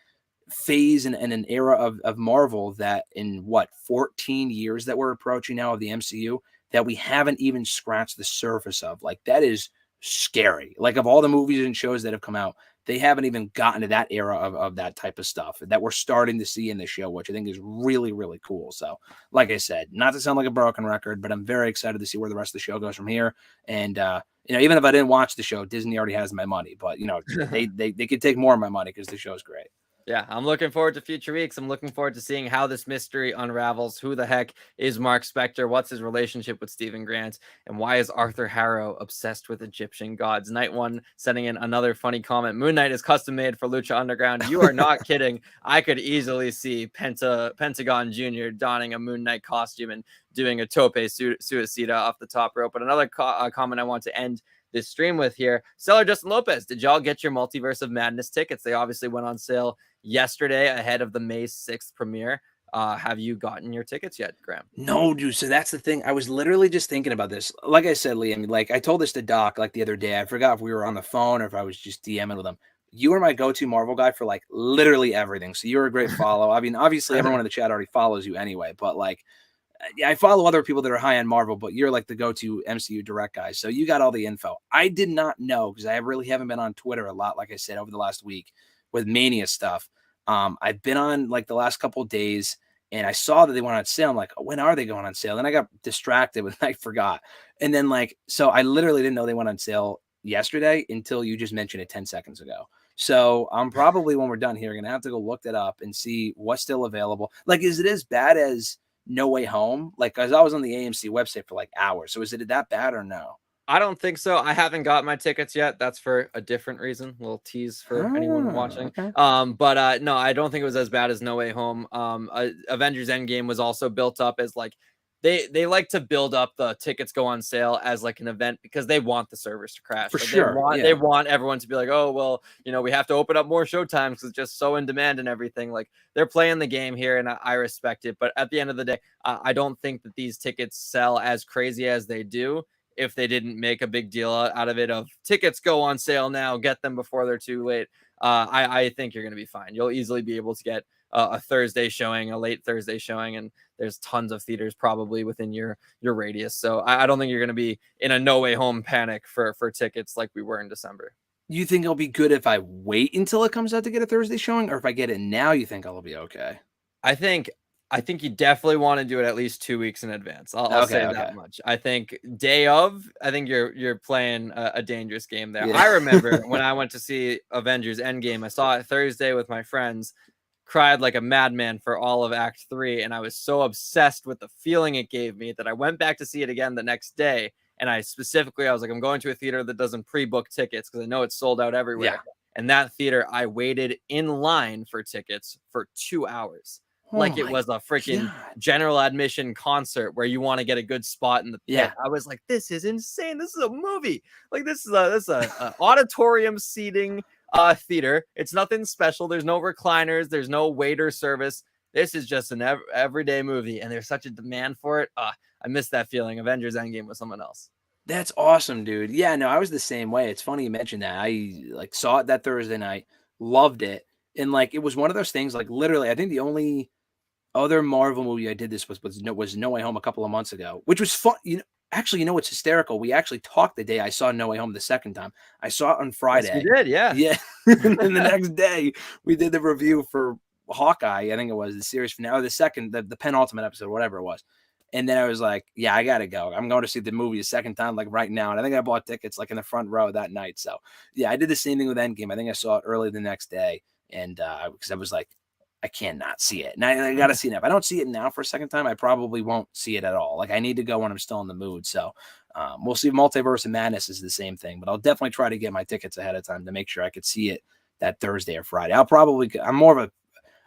phase and an era of Marvel that in 14 years that we're approaching now of the MCU that we haven't even scratched the surface of. Like, that is scary. Like, of all the movies and shows that have come out, they haven't even gotten to that era of that type of stuff that we're starting to see in the show, which I think is really, really cool. So, like I said, not to sound like a broken record, but I'm very excited to see where the rest of the show goes from here. And, you know, even if I didn't watch the show, Disney already has my money, but, you know, they could take more of my money because the show's great. Yeah, I'm looking forward to future weeks. I'm looking forward to seeing how this mystery unravels. Who the heck is Mark Spector? What's his relationship with Stephen Grant? And why is Arthur Harrow obsessed with Egyptian gods? Night One sending in another funny comment. Moon Knight is custom made for Lucha Underground. You are not kidding. I could easily see Pentagon Jr. donning a Moon Knight costume and doing a tope suicida off the top rope. But another comment I want to end this stream with here. Seller Justin Lopez, did y'all get your Multiverse of Madness tickets? They obviously went on sale yesterday ahead of the May 6th premiere. Have you gotten your tickets yet, Graham? No, dude. So that's the thing. I was literally just thinking about this. Like I said, Liam, like I told this to Doc like the other day. I forgot if we were on the phone or if I was just DMing with him. You are my go-to Marvel guy for like literally everything. So you're a great follow. I mean, obviously everyone in the chat already follows you anyway, but like, yeah, I follow other people that are high on Marvel, but you're like the go-to MCU direct guy. So you got all the info. I did not know because I really haven't been on Twitter a lot, like I said, over the last week with Mania stuff. I've been on like the last couple of days and I saw that they went on sale. I'm like, oh, when are they going on sale? Then I got distracted and I forgot. And then like, so I literally didn't know they went on sale yesterday until you just mentioned it 10 seconds ago. So I'm probably, when we're done here, going to have to go look that up and see what's still available. Like, is it as bad as No Way Home? Like, cause I was on the AMC website for like hours. So is it that bad or no? I don't think so. I haven't got my tickets yet. That's for a different reason. A little tease for anyone watching. Okay. But no, I don't think it was as bad as No Way Home. Avengers Endgame was also built up as like they like to build up the tickets go on sale as like an event because they want the servers to crash. For like sure. They want everyone to be like, oh well, you know, we have to open up more showtimes because it's just so in demand and everything. Like, they're playing the game here, and I respect it. But at the end of the day, I don't think that these tickets sell as crazy as they do if they didn't make a big deal out of it of tickets go on sale now, get them before they're too late. I think you're going to be fine. You'll easily be able to get a Thursday showing, a late Thursday showing, and there's tons of theaters probably within your radius. So I don't think you're going to be in a No Way Home panic for tickets like we were in December. You think it'll be good if I wait until it comes out to get a Thursday showing, or if I get it now, you think I'll be okay? I think you definitely want to do it at least 2 weeks in advance. I'll say that much. I think day of, I think you're playing a dangerous game there. Yeah. I remember when I went to see Avengers Endgame, I saw it Thursday with my friends, cried like a madman for all of Act 3, and I was so obsessed with the feeling it gave me that I went back to see it again the next day. And I was like, I'm going to a theater that doesn't pre-book tickets because I know it's sold out everywhere. Yeah. And that theater, I waited in line for tickets for 2 hours. Like it was a freaking general admission concert where you want to get a good spot in the pit. Yeah. I was like, this is insane. This is a movie. Like, this is a auditorium seating theater. It's nothing special. There's no recliners. There's no waiter service. This is just an everyday movie, and there's such a demand for it. I miss that feeling. Avengers Endgame was someone else. That's awesome, dude. Yeah, no, I was the same way. It's funny you mentioned that. I like saw it that Thursday night, loved it, and like it was one of those things. Like literally, I think the only other Marvel movie I did this was No Way Home a couple of months ago, which was fun. Actually, what's hysterical? We actually talked the day I saw No Way Home the second time. I saw it on Friday. Yes, you did, yeah. Yeah. And then the next day, we did the review for Hawkeye. I think it was the series finale, the penultimate episode, whatever it was. And then I was like, yeah, I got to go. I'm going to see the movie a second time, like right now. And I think I bought tickets like in the front row that night. So, yeah, I did the same thing with Endgame. I think I saw it early the next day. And because I was like, I cannot see it. And I got to see it. If I don't see it now for a second time, I probably won't see it at all. Like, I need to go when I'm still in the mood. So we'll see. Multiverse of Madness is the same thing, but I'll definitely try to get my tickets ahead of time to make sure I could see it that Thursday or Friday. I'm more of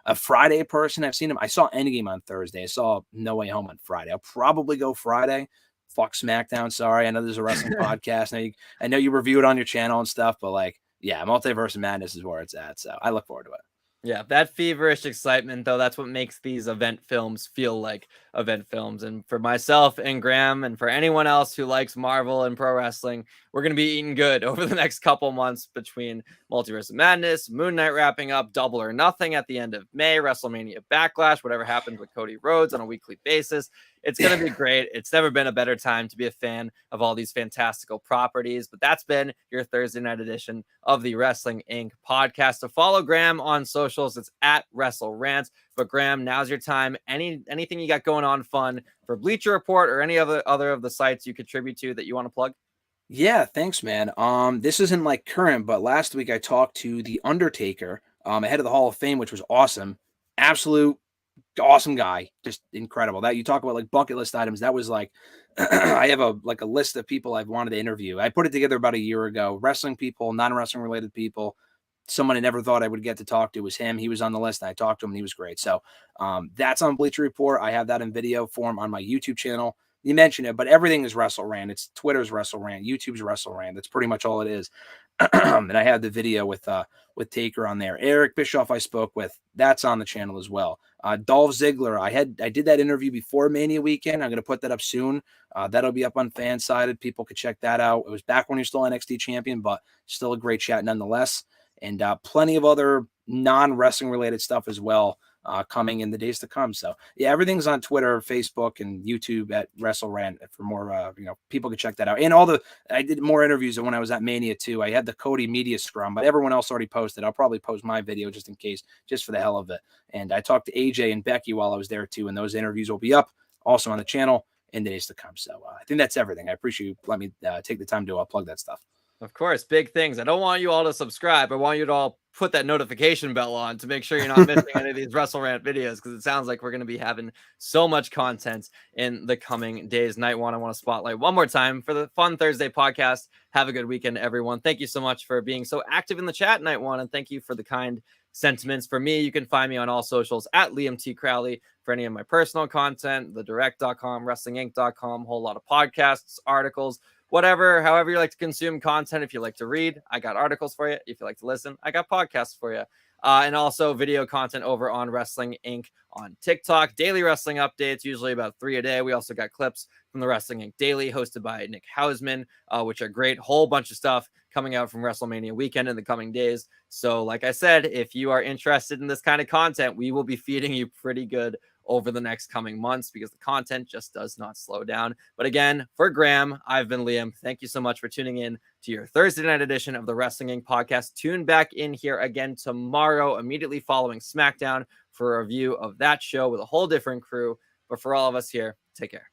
a Friday person. I've seen them. I saw Endgame on Thursday. I saw No Way Home on Friday. I'll probably go Friday. Fuck SmackDown. Sorry. I know there's a wrestling podcast. I know you review it on your channel and stuff, but like, yeah, Multiverse of Madness is where it's at. So I look forward to it. Yeah, that feverish excitement, though, that's what makes these event films feel like event films. And for myself and Graham, and for anyone else who likes Marvel and pro wrestling, we're going to be eating good over the next couple months between Multiverse of Madness, Moon Knight wrapping up, Double or Nothing at the end of May, WrestleMania Backlash, whatever happens with Cody Rhodes on a weekly basis. It's going to be great. It's never been a better time to be a fan of all these fantastical properties. But that's been your Thursday night edition of the Wrestling Inc. podcast. To follow Graham on socials, it's at WrestleRant. But Graham, now's your time. Anything you got going on fun for Bleacher Report or any other of the sites you contribute to that you want to plug? Yeah, thanks, man. This isn't like current, but last week I talked to The Undertaker ahead of the Hall of Fame, which was awesome. Absolute awesome guy, just incredible. That you talk about like bucket list items. That was like I have a list of people I've wanted to interview. I put it together about a year ago. Wrestling people, non-wrestling related people. Someone I never thought I would get to talk to was him. He was on the list, and I talked to him, and he was great. So that's on Bleacher Report. I have that in video form on my YouTube channel. You mentioned it, but everything is WrestleRant. It's Twitter's WrestleRant, YouTube's WrestleRant. That's pretty much all it is. And I have the video with Taker on there. Eric Bischoff I spoke with. That's on the channel as well. Dolph Ziggler. I did that interview before Mania weekend. I'm going to put that up soon. That'll be up on Fansided. People could check that out. It was back when he was still NXT champion, but still a great chat nonetheless. And plenty of other non-wrestling related stuff as well coming in the days to come. So yeah, everything's on Twitter, Facebook, and YouTube at WrestleRant for more, people can check that out. And I did more interviews when I was at Mania too. I had the Cody media scrum, but everyone else already posted. I'll probably post my video just in case, just for the hell of it. And I talked to AJ and Becky while I was there too. And those interviews will be up also on the channel in the days to come. So I think that's everything. I appreciate you letting me take the time to plug that stuff. Of course, big things. I don't want you all to subscribe. I want you to all put that notification bell on to make sure you're not missing any of these WrestleRant videos, because it sounds like we're going to be having so much content in the coming days. Night One, I want to spotlight one more time for the Fun Thursday podcast. Have a good weekend, everyone. Thank you so much for being so active in the chat, Night One, and thank you for the kind sentiments. For me, you can find me on all socials at Liam T. Crowley for any of my personal content, thedirect.com, wrestlinginc.com, whole lot of podcasts, articles, whatever, however you like to consume content. If you like to read, I got articles for you. If you like to listen, I got podcasts for you. And also video content over on Wrestling Inc. on TikTok. Daily wrestling updates, usually about 3 a day. We also got clips from the Wrestling Inc. Daily, hosted by Nick Hausman, which are great. Whole bunch of stuff coming out from WrestleMania weekend in the coming days. So like I said, if you are interested in this kind of content, we will be feeding you pretty good over the next coming months, because the content just does not slow down. But again, for Graham, I've been Liam. Thank you so much for tuning in to your Thursday night edition of the Wrestling Inc. podcast. Tune back in here again tomorrow, immediately following SmackDown, for a review of that show with a whole different crew. But for all of us here, take care.